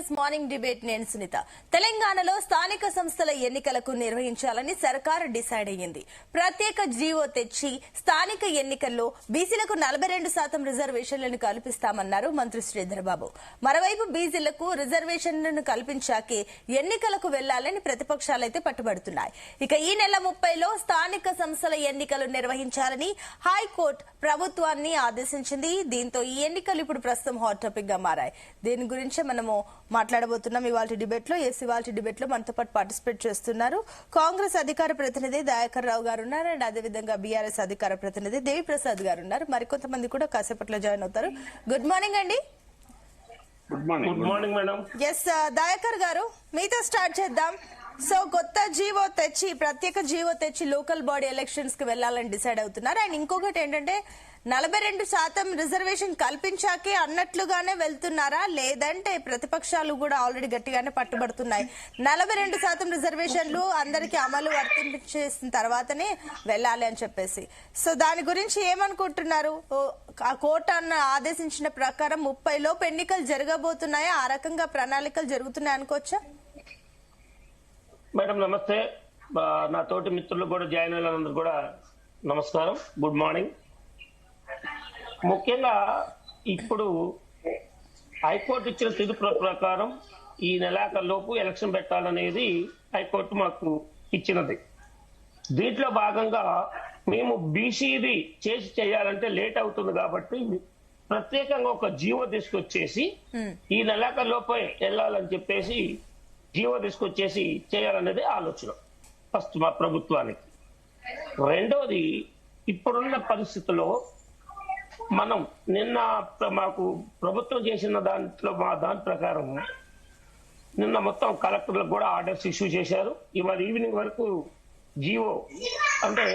News morning debate నేను సునీత. తెలంగాణలో స్థానిక సంస్థల ఎన్నికలకు నిర్వహించాలని సర్కార్ డిసైడ్ అయ్యింది. ప్రత్యేక జీవో తెచ్చి స్థానిక ఎన్నికల్లో బీసీలకు 42% రిజర్వేషన్లను కల్పిస్తామన్నారు మంత్రి శ్రీధర్ బాబు. మరోవైపు బీసీలకు రిజర్వేషన్లను కల్పించాకే ఎన్నికలకు వెళ్లాలని ప్రతిపక్షాలైతే పట్టుబడుతున్నాయి. ఇక ఈ నెల 30లో స్థానిక సంస్థల ఎన్నికలు నిర్వహించాలని హైకోర్టు ప్రభుత్వాన్ని ఆదేశించింది. దీంతో ఈ ఎన్నికలు ఇప్పుడు ప్రస్తుతం హాట్ టాపిక్ గా మారాయి. దీని గురించి మనము మాట్లాడబోతున్నాం ఇవాళ డిబేట్ లో. ఇవాళ డిబేట్ లో మనతో పాటు పార్టిసిపేట్ చేస్తున్నారు కాంగ్రెస్ అధికార ప్రతినిధి దయాకర్ రావు గారు ఉన్నారు, అండ్ అదేవిధంగా బీఆర్ఎస్ అధికార ప్రతినిధి దేవి ప్రసాద్ గారు ఉన్నారు. మరికొంతమంది కూడా కాసేపట్లో జాయిన్ అవుతారు. గుడ్ మార్నింగ్ అండి. Good morning madam. Yes Dayakar garu, మీతో స్టార్ట్ చేద్దాం. సో కొత్త జీవో తెచ్చి ప్రత్యేక జీవో తెచ్చి లోకల్ బాడీ ఎలక్షన్స్ కి వెళ్లాలని డిసైడ్ అవుతున్నారు. అండ్ ఇంకొకటి ఏంటంటే 42% రిజర్వేషన్ కల్పించాకే అన్నట్లుగానే వెళ్తున్నారా, లేదంటే ప్రతిపక్షాలు కూడా ఆల్రెడీ గట్టిగానే పట్టుబడుతున్నాయి 42% రిజర్వేషన్లు అందరికీ అమలు వర్తించేసిన తర్వాతనే వెళ్ళాలి అని చెప్పేసి. సో దాని గురించి ఏమనుకుంటున్నారు? ఆ కోర్టు ఆదేశించిన ప్రకారం 30 లోపు ఎన్నికలు జరగబోతున్నాయా? ఆ రకంగా ప్రణాళికలు జరుగుతున్నాయి అనుకోవచ్చా? మేడం నమస్తే. నా తోటి మిత్రులు కూడా జాయిన్ అయినందుకు కూడా నమస్కారం, గుడ్ మార్నింగ్. ముఖ్యంగా ఇప్పుడు హైకోర్టు ఇచ్చిన తీర్పు ప్రకారం ఈ నెలాఖరులోపు ఎలక్షన్ పెట్టాలనేది హైకోర్టు మాకు ఇచ్చినది. దీంట్లో భాగంగా మేము బీసీది చేయాలంటే లేట్ అవుతుంది కాబట్టి ప్రత్యేకంగా ఒక జీవో తీసుకొచ్చేసి ఈ నెలాఖరులోపే వెళ్ళాలని చెప్పేసి జీవో తీసుకొచ్చేసి చేయాలనేది ఆలోచన ఫస్ట్ మా ప్రభుత్వానికి. రెండోది, ఇప్పుడున్న పరిస్థితుల్లో మనం నిన్న మాకు ప్రభుత్వం చేసిన దాని ప్రకారం నిన్న మొత్తం కలెక్టర్లకు కూడా ఆర్డర్స్ ఇష్యూ చేశారు. ఇవాళ ఈవినింగ్ వరకు జీవో అంటే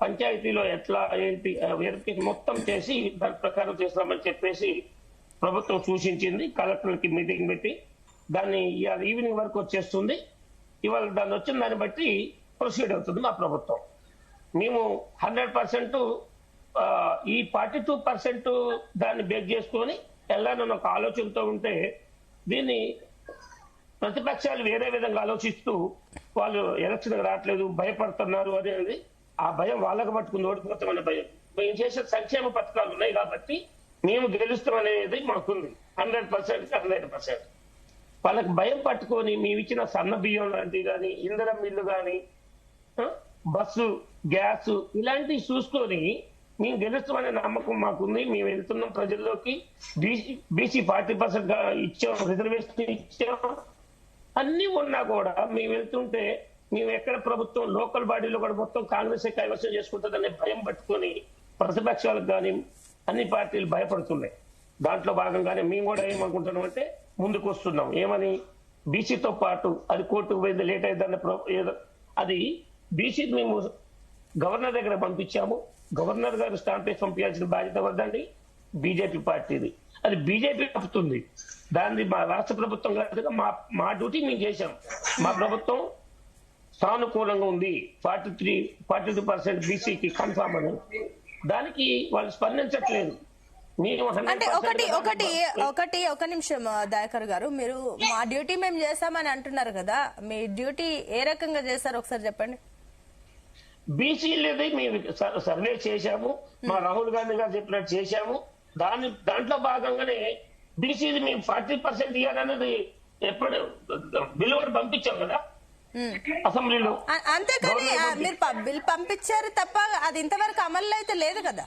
పంచాయతీలో ఎట్లా ఏంటి వెరిఫికేషన్ మొత్తం చేసి దాని ప్రకారం చేస్తామని చెప్పేసి ప్రభుత్వం సూచించింది. కలెక్టర్లకి మీటింగ్ పెట్టి దాన్ని ఇవాళ ఈవినింగ్ వరకు వచ్చేస్తుంది. ఇవాళ దాన్ని వచ్చిన దాన్ని బట్టి ప్రొసీడ్ అవుతుంది మా ప్రభుత్వం. మేము 100% ఈ 42% దాన్ని బేక్ చేసుకొని వెళ్ళాలని ఒక ఆలోచనతో ఉంటే దీన్ని ప్రతిపక్షాలు వేరే విధంగా ఆలోచిస్తూ వాళ్ళు ఎలక్షన్ రావట్లేదు, భయపడుతున్నారు అనేది. ఆ భయం వాళ్ళకు పట్టుకుని ఓడిపోతామనే భయం. మేము చేసే సంక్షేమ పథకాలు ఉన్నాయి కాబట్టి మేము గెలుస్తామనేది మాకుంది 100%. వాళ్ళకి భయం పట్టుకొని మేము ఇచ్చిన సన్న బియ్యం లాంటివి కానీ, ఇంధనం మిల్లు కానీ, బస్సు, గ్యాస్ ఇలాంటివి చూసుకొని మేము గెలుస్తామనే నమ్మకం మాకుంది. మేము వెళ్తున్నాం ప్రజల్లోకి. బీసీ 40% ఇచ్చాం, రిజర్వేషన్ ఇచ్చాం, అన్ని ఉన్నా కూడా మేము వెళ్తుంటే మేము ఎక్కడ ప్రభుత్వం లోకల్ బాడీలో కూడా మొత్తం కాంగ్రెస్ కైవసం చేసుకుంటుందనే భయం పట్టుకొని ప్రతిపక్షాలకు కానీ అన్ని పార్టీలు భయపడుతున్నాయి. దాంట్లో భాగంగానే మేము కూడా ఏమనుకుంటున్నాం అంటే ముందుకు వస్తున్నాం. ఏమని, బీసీతో పాటు అది కోర్టుకు పోయింది, లేట్ అయిందన్న అది బీసీ మేము గవర్నర్ దగ్గర పంపించాము. గవర్నర్ గారు స్టాంప్ వేసి పంపించాల్సిన బాధ్యత వద్దండి, బీజేపీ పార్టీది. అది బీజేపీ చెప్తుంది, దాన్ని మా రాష్ట్ర ప్రభుత్వం కాదుగా మా డ్యూటీ మేము చేశాం. మా ప్రభుత్వం సానుకూలంగా ఉంది, 42% బీసీకి కన్ఫామ్ అని. దానికి వాళ్ళు స్పందించట్లేదు. అంటే ఒక నిమిషం దయాకర్ గారు, మీరు మా డ్యూటీ మేము చేస్తామని అంటున్నారు కదా, మీ డ్యూటీ ఏ రకంగా చేశారు ఒకసారి చెప్పండి. బీసీలది మేము సర్వే చేశాము, మా రాహుల్ గాంధీ గారు చెప్పినట్టు చేశాము. దాంట్లో భాగంగానే బీసీది మేము 40% ఇవ్వాలనేది ఎప్పుడు బిల్లు కూడా పంపించాం కదా అసెంబ్లీలో. అంతేకాని మీరు బిల్ పంపించారు తప్ప అది ఇంతవరకు అమల్లో అయితే లేదు కదా.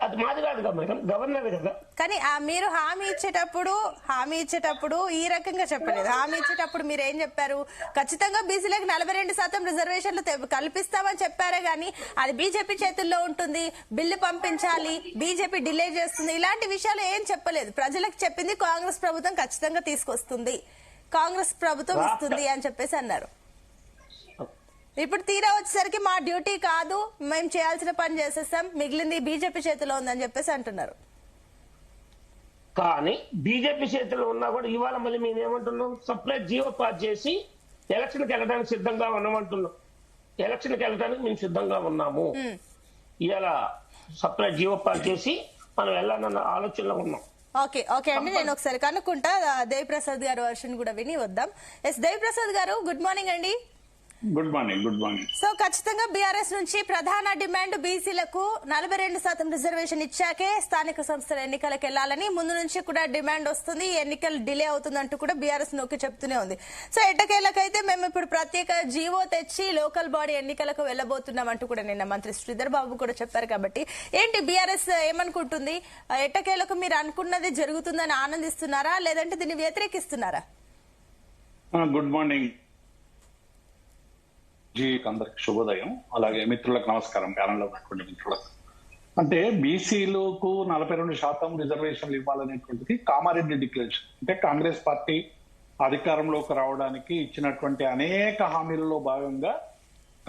అది మాది కాదు కదా మేడం, గవర్నర్ కదా. కానీ మీరు హామీ ఇచ్చేటప్పుడు ఈ రకంగా చెప్పలేదు. హామీ ఇచ్చేటప్పుడు మీరు ఏం చెప్పారు? ఖచ్చితంగా బీసీలకు 42% రిజర్వేషన్లు కల్పిస్తామని చెప్పారే గానీ అది బీజేపీ చేతుల్లో ఉంటుంది, బిల్లు పంపించాలి, బీజేపీ డిలే చేస్తుంది, ఇలాంటి విషయాలు ఏం చెప్పలేదు. ప్రజలకు చెప్పింది కాంగ్రెస్ ప్రభుత్వం ఖచ్చితంగా తీసుకొస్తుంది, కాంగ్రెస్ ప్రభుత్వం ఇస్తుంది అని చెప్పేసి అన్నారు. ఇప్పుడు తీరా వచ్చేసరికి మా డ్యూటీ కాదు, మేము చేయాల్సిన పని చేసేస్తాం, మిగిలింది బీజేపీ చేతిలో ఉందని చెప్పేసి అంటున్నారు. కానీ బీజేపీ చేతిలో ఉన్నా కూడా ఇవాళ మళ్ళీ మేము ఏమంటున్నాం, సపరేట్ జీవో పాస్ చేసి ఎలక్షన్కి వెళ్ళడానికి సిద్ధంగా ఉన్నామంటున్నాం. ఎలక్షన్కి వెళ్ళడానికి మేము సిద్ధంగా ఉన్నాము. ఇవాళ సపరేట్ జీవో పాస్ చేసి మనం వెళ్ళాలన్న ఆలోచనలో ఉన్నాం. ఓకే ఓకే అండి, నేను ఒకసారి కనుక్కుంటా. దేవిప్రసాద్ గారు వర్షన్ కూడా విని వద్దాం. ఎస్ దేవిప్రసాద్ గారు, గుడ్ మార్నింగ్ అండి. Good morning. Good morning. So ఖచ్చితంగా బీఆర్ఎస్ నుంచి ప్రధాన డిమాండ్ బీసీలకు 42% రిజర్వేషన్ ఇచ్చాకే స్థానిక సంస్థల ఎన్నికలకు వెళ్లాలని ముందు నుంచి కూడా డిమాండ్ వస్తుంది. ఎన్నికలు డిలే అవుతుందంటూ కూడా బీఆర్ఎస్ నొక్కి చెప్తూనే ఉంది. సో ఎట్టకేలకైతే మేము ఇప్పుడు ప్రత్యేక జీవో తెచ్చి లోకల్ బాడీ ఎన్నికలకు వెళ్లబోతున్నాం అంటూ కూడా నిన్న మంత్రి శ్రీధర్ బాబు కూడా చెప్పారు. కాబట్టి ఏంటి బీఆర్ఎస్ ఏమనుకుంటుంది? ఎట్టకేలకు మీరు అనుకున్నది జరుగుతుందని ఆనందిస్తున్నారా, లేదంటే దీన్ని వ్యతిరేకిస్తున్నారా? గుడ్ మార్నింగ్ జీ, అందరికి శుభోదయం. అలాగే మిత్రులకు నమస్కారం, ప్యానల్లో ఉన్నటువంటి మిత్రులకు. అంటే బీసీలకు 42% రిజర్వేషన్లు ఇవ్వాలనేటువంటిది కామారెడ్డి డిక్లరేషన్. అంటే కాంగ్రెస్ పార్టీ అధికారంలోకి రావడానికి ఇచ్చినటువంటి అనేక హామీలలో భాగంగా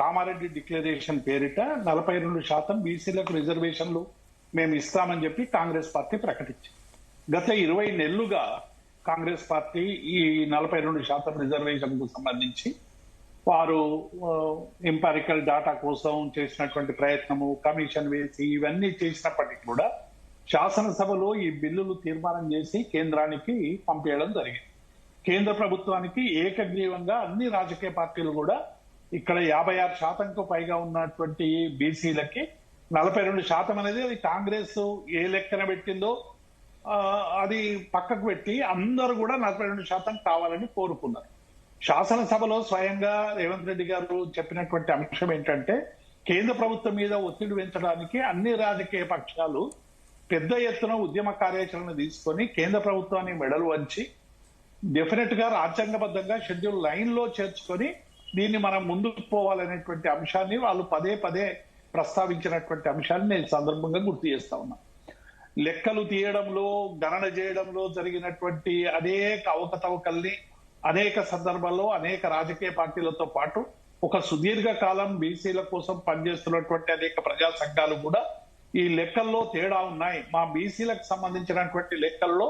కామారెడ్డి డిక్లరేషన్ పేరిట 42% బీసీలకు రిజర్వేషన్లు మేము ఇస్తామని చెప్పి కాంగ్రెస్ పార్టీ ప్రకటించింది. గత 20 నెలలుగా కాంగ్రెస్ పార్టీ ఈ 42% రిజర్వేషన్ కు సంబంధించి వారు ఎంపారికల్ డాటా కోసం చేసినటువంటి ప్రయత్నము, కమిషన్ వేసి ఇవన్నీ చేసినప్పటికీ కూడా శాసనసభలో ఈ బిల్లులు తీర్మానం చేసి కేంద్రానికి పంపించడం జరిగింది. కేంద్ర ప్రభుత్వానికి ఏకగ్రీవంగా అన్ని రాజకీయ పార్టీలు కూడా ఇక్కడ 56%కు పైగా ఉన్నటువంటి బీసీలకి 42% అనేది అది కాంగ్రెస్ ఏ లెక్కన పెట్టిందో అది పక్కకు పెట్టి అందరూ కూడా 42% కావాలని కోరుకున్నారు. శాసనసభలో స్వయంగా రేవంత్ రెడ్డి గారు చెప్పినటువంటి అంశం ఏంటంటే కేంద్ర ప్రభుత్వం మీద ఒత్తిడి పెంచడానికి అన్ని రాజకీయ పక్షాలు పెద్ద ఎత్తున ఉద్యమ కార్యాచరణ తీసుకొని కేంద్ర ప్రభుత్వాన్ని మెడలు వంచి డెఫినెట్ గా రాజ్యాంగబద్ధంగా షెడ్యూల్ 9లో చేర్చుకొని దీన్ని మనం ముందుకు పోవాలనేటువంటి అంశాన్ని వాళ్ళు పదే పదే ప్రస్తావించినటువంటి అంశాన్ని నేను సందర్భంగా గుర్తు చేస్తా ఉన్నా. లెక్కలు తీయడంలో, గణన చేయడంలో జరిగినటువంటి అనేక అవకతవకల్ని అనేక సందర్భాల్లో అనేక రాజకీయ పార్టీలతో పాటు ఒక సుదీర్ఘ కాలం బీసీల కోసం పనిచేస్తున్నటువంటి అనేక ప్రజా సంఘాలు కూడా ఈ లెక్కల్లో తేడా ఉన్నాయి, మా బీసీలకు సంబంధించినటువంటి లెక్కల్లో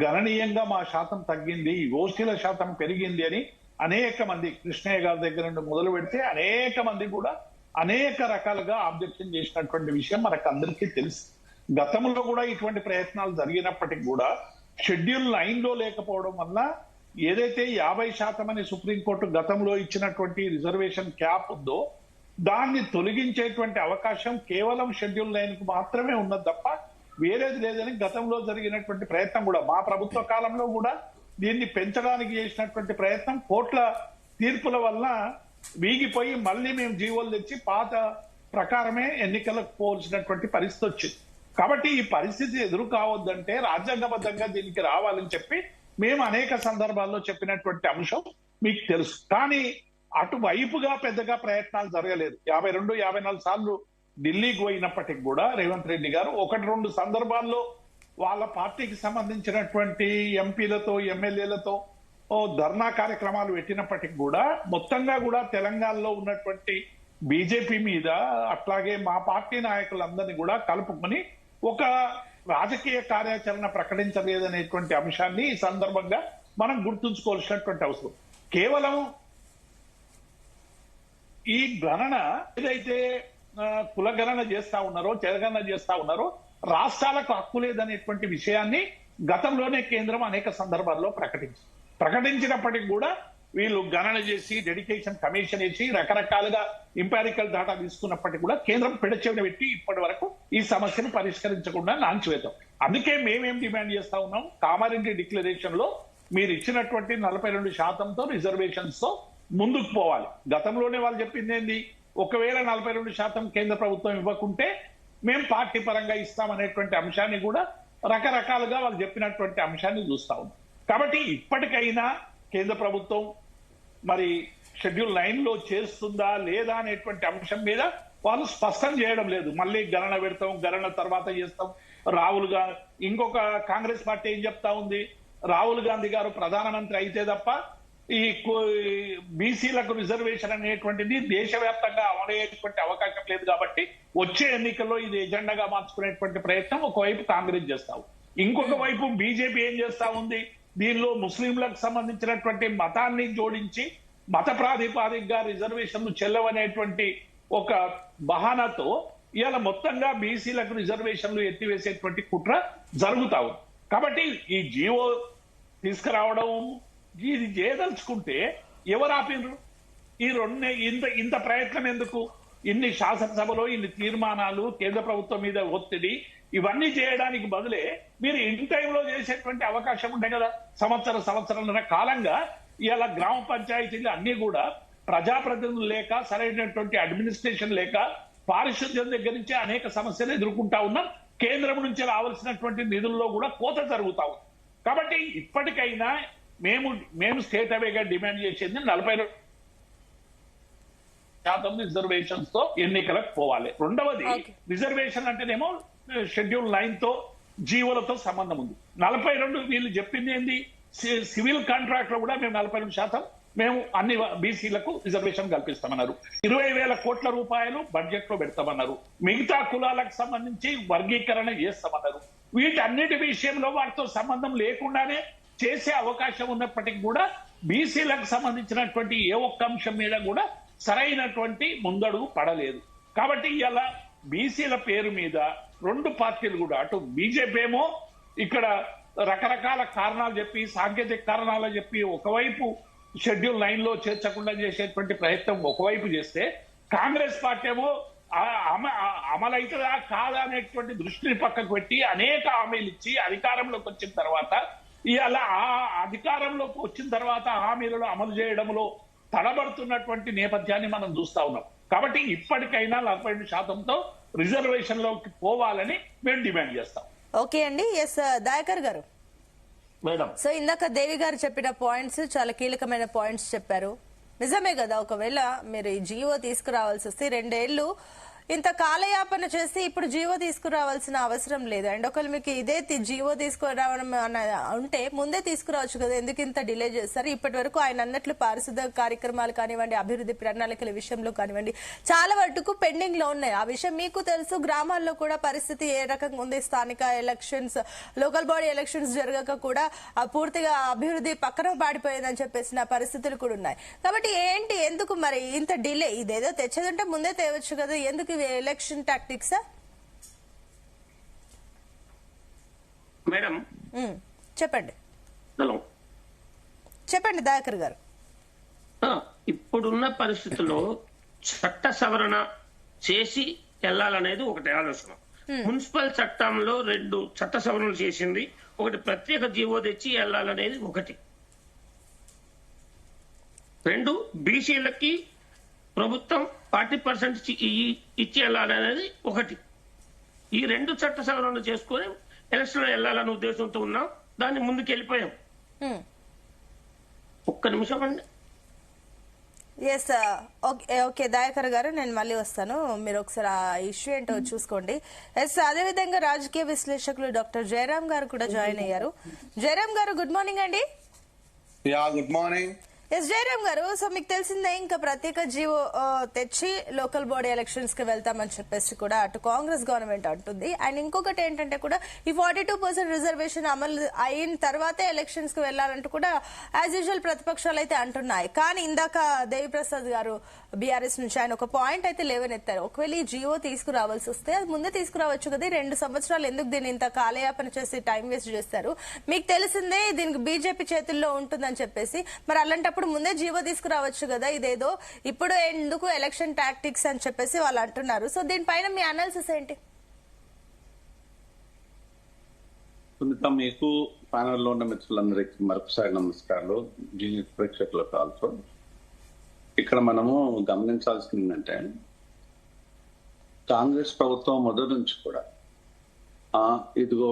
గణనీయంగా మా శాతం తగ్గింది, ఓసీల శాతం పెరిగింది అని అనేక మంది, కృష్ణయ్య గారి దగ్గర నుండి మొదలు పెడితే అనేక మంది కూడా అనేక రకాలుగా ఆబ్జెక్షన్ చేసినటువంటి విషయం మనకు అందరికీ తెలుసు. గతంలో కూడా ఇటువంటి ప్రయత్నాలు జరిగినప్పటికీ కూడా షెడ్యూల్ 9లో లేకపోవడం వల్ల ఏదైతే 50% అని సుప్రీంకోర్టు గతంలో ఇచ్చినటువంటి రిజర్వేషన్ క్యాప్ ఉందో దాన్ని తొలగించేటువంటి అవకాశం కేవలం షెడ్యూల్ 9కు మాత్రమే ఉన్నది తప్ప వేరేది లేదని గతంలో జరిగినటువంటి ప్రయత్నం కూడా మా ప్రభుత్వ కాలంలో కూడా దీన్ని పెంచడానికి చేసినటువంటి ప్రయత్నం కోర్టుల తీర్పుల వల్ల వీగిపోయి మళ్ళీ మేము జీవోలు తెచ్చి పాత ప్రకారమే ఎన్నికలకు పోల్సినటువంటి పరిస్థితి వచ్చింది. కాబట్టి ఈ పరిస్థితి ఎదురు కావద్దంటే రాజ్యాంగబద్ధంగా దీనికి రావాలని చెప్పి మేము అనేక సందర్భాల్లో చెప్పినటువంటి అంశం మీకు తెలుసు. కానీ అటువైపుగా పెద్దగా ప్రయత్నాలు జరగలేదు. 52-54 సార్లు ఢిల్లీకి పోయినప్పటికి కూడా రేవంత్ రెడ్డి గారు 1-2 సందర్భాల్లో వాళ్ళ పార్టీకి సంబంధించినటువంటి ఎంపీలతో ఎమ్మెల్యేలతో ధర్నా కార్యక్రమాలు పెట్టినప్పటికి కూడా మొత్తంగా కూడా తెలంగాణలో ఉన్నటువంటి బీజేపీ మీద అట్లాగే మా పార్టీ నాయకులందరినీ కూడా కలుపుకొని ఒక రాజకీయ కార్యాచరణ ప్రకటించలేదనేటువంటి అంశాన్ని ఈ సందర్భంగా మనం గుర్తుంచుకోవాల్సినటువంటి అవసరం. కేవలం ఈ గణన ఏదైతే కులగణన చేస్తా ఉన్నారో, జనగణన చేస్తా ఉన్నారో రాష్ట్రాలకు హక్కు లేదనేటువంటి విషయాన్ని గతంలోనే కేంద్రం అనేక సందర్భాల్లో ప్రకటించినప్పటికీ కూడా వీళ్ళు గణన చేసి డెడికేషన్ కమిషన్ వేసి రకరకాలుగా ఇంపారికల్ డాటా తీసుకున్నప్పటికీ కూడా కేంద్రం పెడచెవిన పెట్టి ఇప్పటి వరకు ఈ సమస్యను పరిష్కరించకుండా నాంచివేద్దాం. అందుకే మేమేం డిమాండ్ చేస్తా ఉన్నాం, కామారెడ్డి డిక్లరేషన్ లో మీరు ఇచ్చినటువంటి 42%తో రిజర్వేషన్స్ తో ముందుకు పోవాలి. గతంలోనే వాళ్ళు చెప్పింది ఏంది, ఒకవేళ 42% కేంద్ర ప్రభుత్వం ఇవ్వకుంటే మేము పార్టీ పరంగా ఇస్తామనేటువంటి అంశాన్ని కూడా రకరకాలుగా వాళ్ళు చెప్పినటువంటి అంశాన్ని చూస్తా ఉన్నాం. కాబట్టి ఇప్పటికైనా కేంద్ర ప్రభుత్వం మరి షెడ్యూల్ 9లో చేస్తుందా లేదా అనేటువంటి అంశం మీద వాళ్ళు స్పష్టం చేయడం లేదు. మళ్ళీ గణన పెడతాం, గణన తర్వాత చేస్తాం. రాహుల్ గాంధీ, ఇంకొక కాంగ్రెస్ పార్టీ ఏం చెప్తా ఉంది, రాహుల్ గాంధీ గారు ప్రధానమంత్రి అయితే తప్ప ఈ బీసీలకు రిజర్వేషన్ అనేటువంటిది దేశవ్యాప్తంగా అమలయ్యేటువంటి అవకాశం లేదు కాబట్టి వచ్చే ఎన్నికల్లో ఇది ఎజెండాగా మార్చుకునేటువంటి ప్రయత్నం ఒకవైపు కాంగ్రెస్ చేస్తావు, ఇంకొక వైపు బీజేపీ ఏం చేస్తా ఉంది, దీనిలో ముస్లింలకు సంబంధించినటువంటి మతాన్ని జోడించి మత ప్రాతిపాదికగా రిజర్వేషన్లు చెల్లవనేటువంటి ఒక బహానాతో ఇవాళ మొత్తంగా బీసీలకు రిజర్వేషన్లు ఎత్తివేసేటువంటి కుట్ర జరుగుతా ఉంది. కాబట్టి ఈ జీవో తీసుకురావడం ఇది చేయదలుచుకుంటే ఎవరు ఆపినరు? ఈ ఇంత ప్రయత్నం ఎందుకు? ఇన్ని శాసనసభలో ఇన్ని తీర్మానాలు, కేంద్ర ప్రభుత్వం మీద ఒత్తిడి, ఇవన్నీ చేయడానికి బదులే మీరు ఇన్ టైంలో చేసేటువంటి అవకాశం ఉండే కదా. సంవత్సరంన్నర కాలంగా ఇవాళ గ్రామ పంచాయతీలు అన్ని కూడా ప్రజాప్రతినిధులు లేక, సరైనటువంటి అడ్మినిస్ట్రేషన్ లేక, పారిశుద్ధ్యం దగ్గర నుంచి అనేక సమస్యలు ఎదుర్కొంటా ఉన్నాం. కేంద్రం నుంచి రావాల్సినటువంటి నిధుల్లో కూడా కోత జరుగుతా ఉంది. కాబట్టి ఇప్పటికైనా మేము స్టేట్ అవేగా డిమాండ్ చేసేది 40% రిజర్వేషన్స్ తో ఎన్నికలకు పోవాలి. రెండవది, రిజర్వేషన్ అంటేనేమో షెడ్యూల్ 9 తో జీవోలతో సంబంధం ఉంది. 42 వీళ్ళు చెప్పింది ఏంది? సివిల్ కాంట్రాక్ట్ లో కూడా మేము 42% మేము అన్ని బీసీలకు రిజర్వేషన్ కల్పిస్తామన్నారు. 20,000 కోట్ల రూపాయలు బడ్జెట్ లో పెడతామన్నారు. మిగతా కులాలకు సంబంధించి వర్గీకరణ చేస్తామన్నారు. వీటన్నిటి విషయంలో వాటితో సంబంధం లేకుండానే చేసే అవకాశం ఉన్నప్పటికీ కూడా బీసీలకు సంబంధించినటువంటి ఏ ఒక్క అంశం మీద కూడా సరైనటువంటి ముందడుగు పడలేదు. కాబట్టి ఇలా బీసీల పేరు మీద రెండు పార్టీలు కూడా, అటు బీజేపీ ఏమో ఇక్కడ రకరకాల కారణాలు చెప్పి, సాంకేతిక కారణాలు చెప్పి ఒకవైపు షెడ్యూల్ 9 లో చేర్చకుండా చేసేటువంటి ప్రయత్నం ఒకవైపు చేస్తే, కాంగ్రెస్ పార్టీ ఏమో అమలైతుందా కాదా అనేటువంటి దృష్టిని పక్కకు పెట్టి అనేక హామీలు ఇచ్చి అధికారంలోకి వచ్చిన తర్వాత ఇలా ఆ అధికారంలోకి వచ్చిన తర్వాత హామీలను అమలు చేయడంలో తడబడుతున్నటువంటి నేపథ్యాన్ని మనం చూస్తా ఉన్నాం. కాబట్టి ఇప్పటికైనా 42%తో రిజర్వేషన్ లోకి పోవాలని మేము డిమాండ్ చేస్తాం. ఓకే అండి. ఎస్ దయాకర్ గారు. మేడం, సో ఇందాక దేవి గారు చెప్పిన పాయింట్స్ చాలా కీలకమైన పాయింట్స్ చెప్పారు. నిజమే కదా, ఒకవేళ మీరు ఈ జీవో తీసుకురావాల్సి వస్తే 2 ఏళ్లు ఇంత కాలయాపన చేసి ఇప్పుడు జీవో తీసుకురావాల్సిన అవసరం లేదు. అండ్ ఒకవేళ మీకు ఇదే జీవో తీసుకురావడం ఉంటే ముందే తీసుకురావచ్చు కదా, ఎందుకు ఇంత డిలే చేస్తారు? ఇప్పటి వరకు ఆయన అన్నట్లు పారిశుద్ధ కార్యక్రమాలు కానివ్వండి, అభివృద్ధి ప్రణాళికల విషయంలో కానివ్వండి, చాలా వరకు పెండింగ్ లో ఉన్నాయి. ఆ విషయం మీకు తెలుసు. గ్రామాల్లో కూడా పరిస్థితి ఏ రకంగా ఉంది. స్థానిక ఎలక్షన్స్, లోకల్ బాడీ ఎలక్షన్స్ జరగక కూడా పూర్తిగా అభివృద్ధి పక్కన పాడిపోయిందని చెప్పేసిన పరిస్థితులు కూడా ఉన్నాయి. కాబట్టి ఎందుకు మరి ఇంత డిలే? ఇదేదో తెచ్చేదంటే ముందే తేవచ్చు కదా, ఎందుకు ఎలక్షన్ టాక్టిక్స్? మేడం చెప్పండి. హలో, చెప్పండి దయాకర్ గారు. ఇప్పుడున్న పరిస్థితుల్లో చట్ట సవరణ చేసి వెళ్ళాలనేది ఒకటి ఆలోచన. మున్సిపల్ చట్టంలో 2 చట్ట సవరణలు చేసింది, ఒకటి ప్రత్యేక జీవో తెచ్చి వెళ్ళాలనేది ఒకటి. 2 బీసీలకి ప్రభుత్వం 40% ఇచ్చి వెళ్ళాలనేది ఒకటి. ఈ 2 చట్ట సవరణలు చేసుకుని ఎలక్షన్ లో వెళ్ళాలనే ఉద్దేశంతో ఉన్నాం. దాన్ని ముందుకు వెళ్ళిపోయాం. ఒక్క నిమిషం అండి. ఎస్ ఓకే దయాకర్ గారు, నేను మళ్ళీ వస్తాను. మీరు ఒకసారి ఆ ఇష్యూ ఏంటో చూసుకోండి. ఎస్ అదేవిధంగా రాజకీయ విశ్లేషకులు డాక్టర్ జయరాం గారు కూడా జాయిన్ అయ్యారు. జయరాం గారు, గుడ్ మార్నింగ్ అండి. Good morning. ఎస్ జయరాం గారు, సో మీకు తెలిసిందే ఇంకా ప్రత్యేక జీవో తెచ్చి లోకల్ బాడీ ఎలక్షన్స్ కి వెళ్తామని చెప్పేసి కూడా అటు కాంగ్రెస్ గవర్నమెంట్ అంటుంది. అండ్ ఇంకొకటి ఏంటంటే కూడా ఈ 42% రిజర్వేషన్ అమలు అయిన తర్వాతే ఎలక్షన్స్ కి వెళ్లాలంటూ కూడా యాజ్ యూజువల్ ప్రతిపక్షాలు అయితే అంటున్నాయి. కానీ ఇందాక దేవిప్రసాద్ గారు బీఆర్ఎస్ నుంచి ఆయన ఒక పాయింట్ అయితే లేవనెత్తారు. ఒకవేళ ఈ జీవో తీసుకురావాల్సి వస్తే అది ముందే తీసుకురావచ్చు కదా, 2 సంవత్సరాలు ఎందుకు దీన్ని ఇంత కాలయాపన చేసి టైం వేస్ట్ చేస్తారు? మీకు తెలిసిందే దీనికి బీజేపీ చేతుల్లో ఉంటుందని చెప్పేసి, మరి అలాంటప్పుడు ముందే జీవో తీసుకురావచ్చు కదా, ఇదేదో ఇప్పుడు ఎందుకు ఎలక్షన్ టాక్టిక్స్ అని చెప్పేసి వాళ్ళు అంటున్నారు. సో దీనిపైన మీ అనాలిసిస్ ఏంటి? సునీత, మీకు ప్యానల్ లో ఉన్న మిత్రులందరికీ మరొకసారి నమస్కారాలు. జీనియస్ ప్రేక్షకులకు ఆల్సో. ఇక్కడ మనము గమనించాల్సింది ఏంటంటే, కాంగ్రెస్ ప్రభుత్వం మొదటి నుంచి కూడా ఇదిగో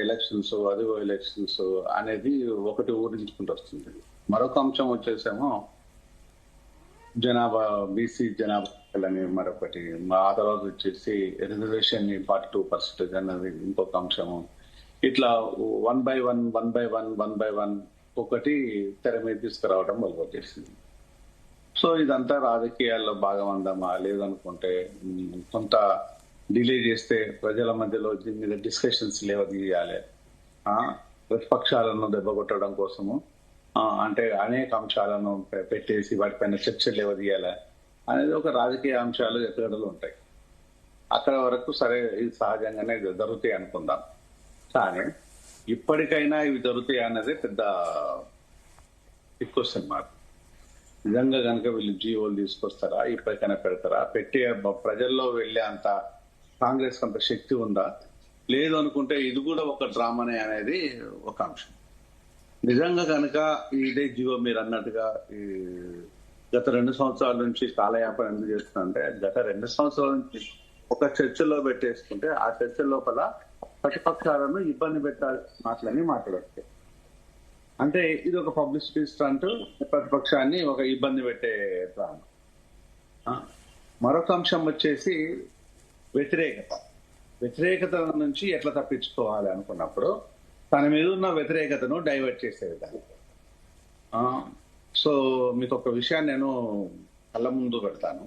ఎలక్షన్స్, అదిగో ఎలక్షన్స్ అనేది ఒకటి ఊరించుకుంటూ వస్తుంది. మరొక అంశం వచ్చేసేమో జనాభా, బీసీ జనాభా అని మరొకటి, ఆ తర్వాత వచ్చేసి రిజర్వేషన్ 42% అన్నది ఇంకొక అంశము. ఇట్లా 1 by 1 ఒకటి తెర మీద తీసుకురావడం మొదలుపెట్టేసింది. సో ఇదంతా రాజకీయాల్లో భాగం అందామా, లేదనుకుంటే కొంత డిలే చేస్తే ప్రజల మధ్యలో దీని మీద డిస్కషన్స్ లేవదీయాలి, ప్రతిపక్షాలను దెబ్బకొట్టడం కోసము, అంటే అనేక అంశాలను పెట్టేసి వాటిపైన చర్చలు లేవదీయాలి అనేది ఒక రాజకీయ అంశాలు ఎత్తుగడలు ఉంటాయి. అక్కడ వరకు సరే, ఇది సహజంగానే జరుగుతాయి అనుకుందాం. కానీ ఇప్పటికైనా ఇవి దొరుకుతాయి అన్నది పెద్ద క్వశ్చన్ మార్క్. నిజంగా కనుక వీళ్ళు జీవోలు తీసుకొస్తారా, ఇప్పటికైనా పెడతారా, పెట్టే ప్రజల్లో వెళ్లే అంత కాంగ్రెస్ అంత శక్తి ఉందా, లేదు అనుకుంటే ఇది కూడా ఒక డ్రామానే అనేది ఒక అంశం. నిజంగా కనుక ఇదే జీవో మీరు అన్నట్టుగా ఈ గత 2 సంవత్సరాల నుంచి కాలయాపన ఎందుకు చేస్తుందంటే, గత 2 సంవత్సరాల నుంచి ఒక చర్చలో పెట్టేసుకుంటే ఆ చర్చ లోపల ప్రతిపక్షాలను ఇబ్బంది పెట్టాలి మాటలని మాట్లాడతాయి. అంటే ఇది ఒక పబ్లిసిటీ స్టంట్, ప్రతిపక్షాన్ని ఒక ఇబ్బంది పెట్టే డ్రామా. మరొక అంశం వచ్చేసి వ్యతిరేకత నుంచి ఎట్లా తప్పించుకోవాలి అనుకున్నప్పుడు తన మీద ఉన్న వ్యతిరేకతను డైవర్ట్ చేసే విధానం. సో మీకు ఒక విషయాన్ని నేను కళ్ళ ముందు పెడతాను.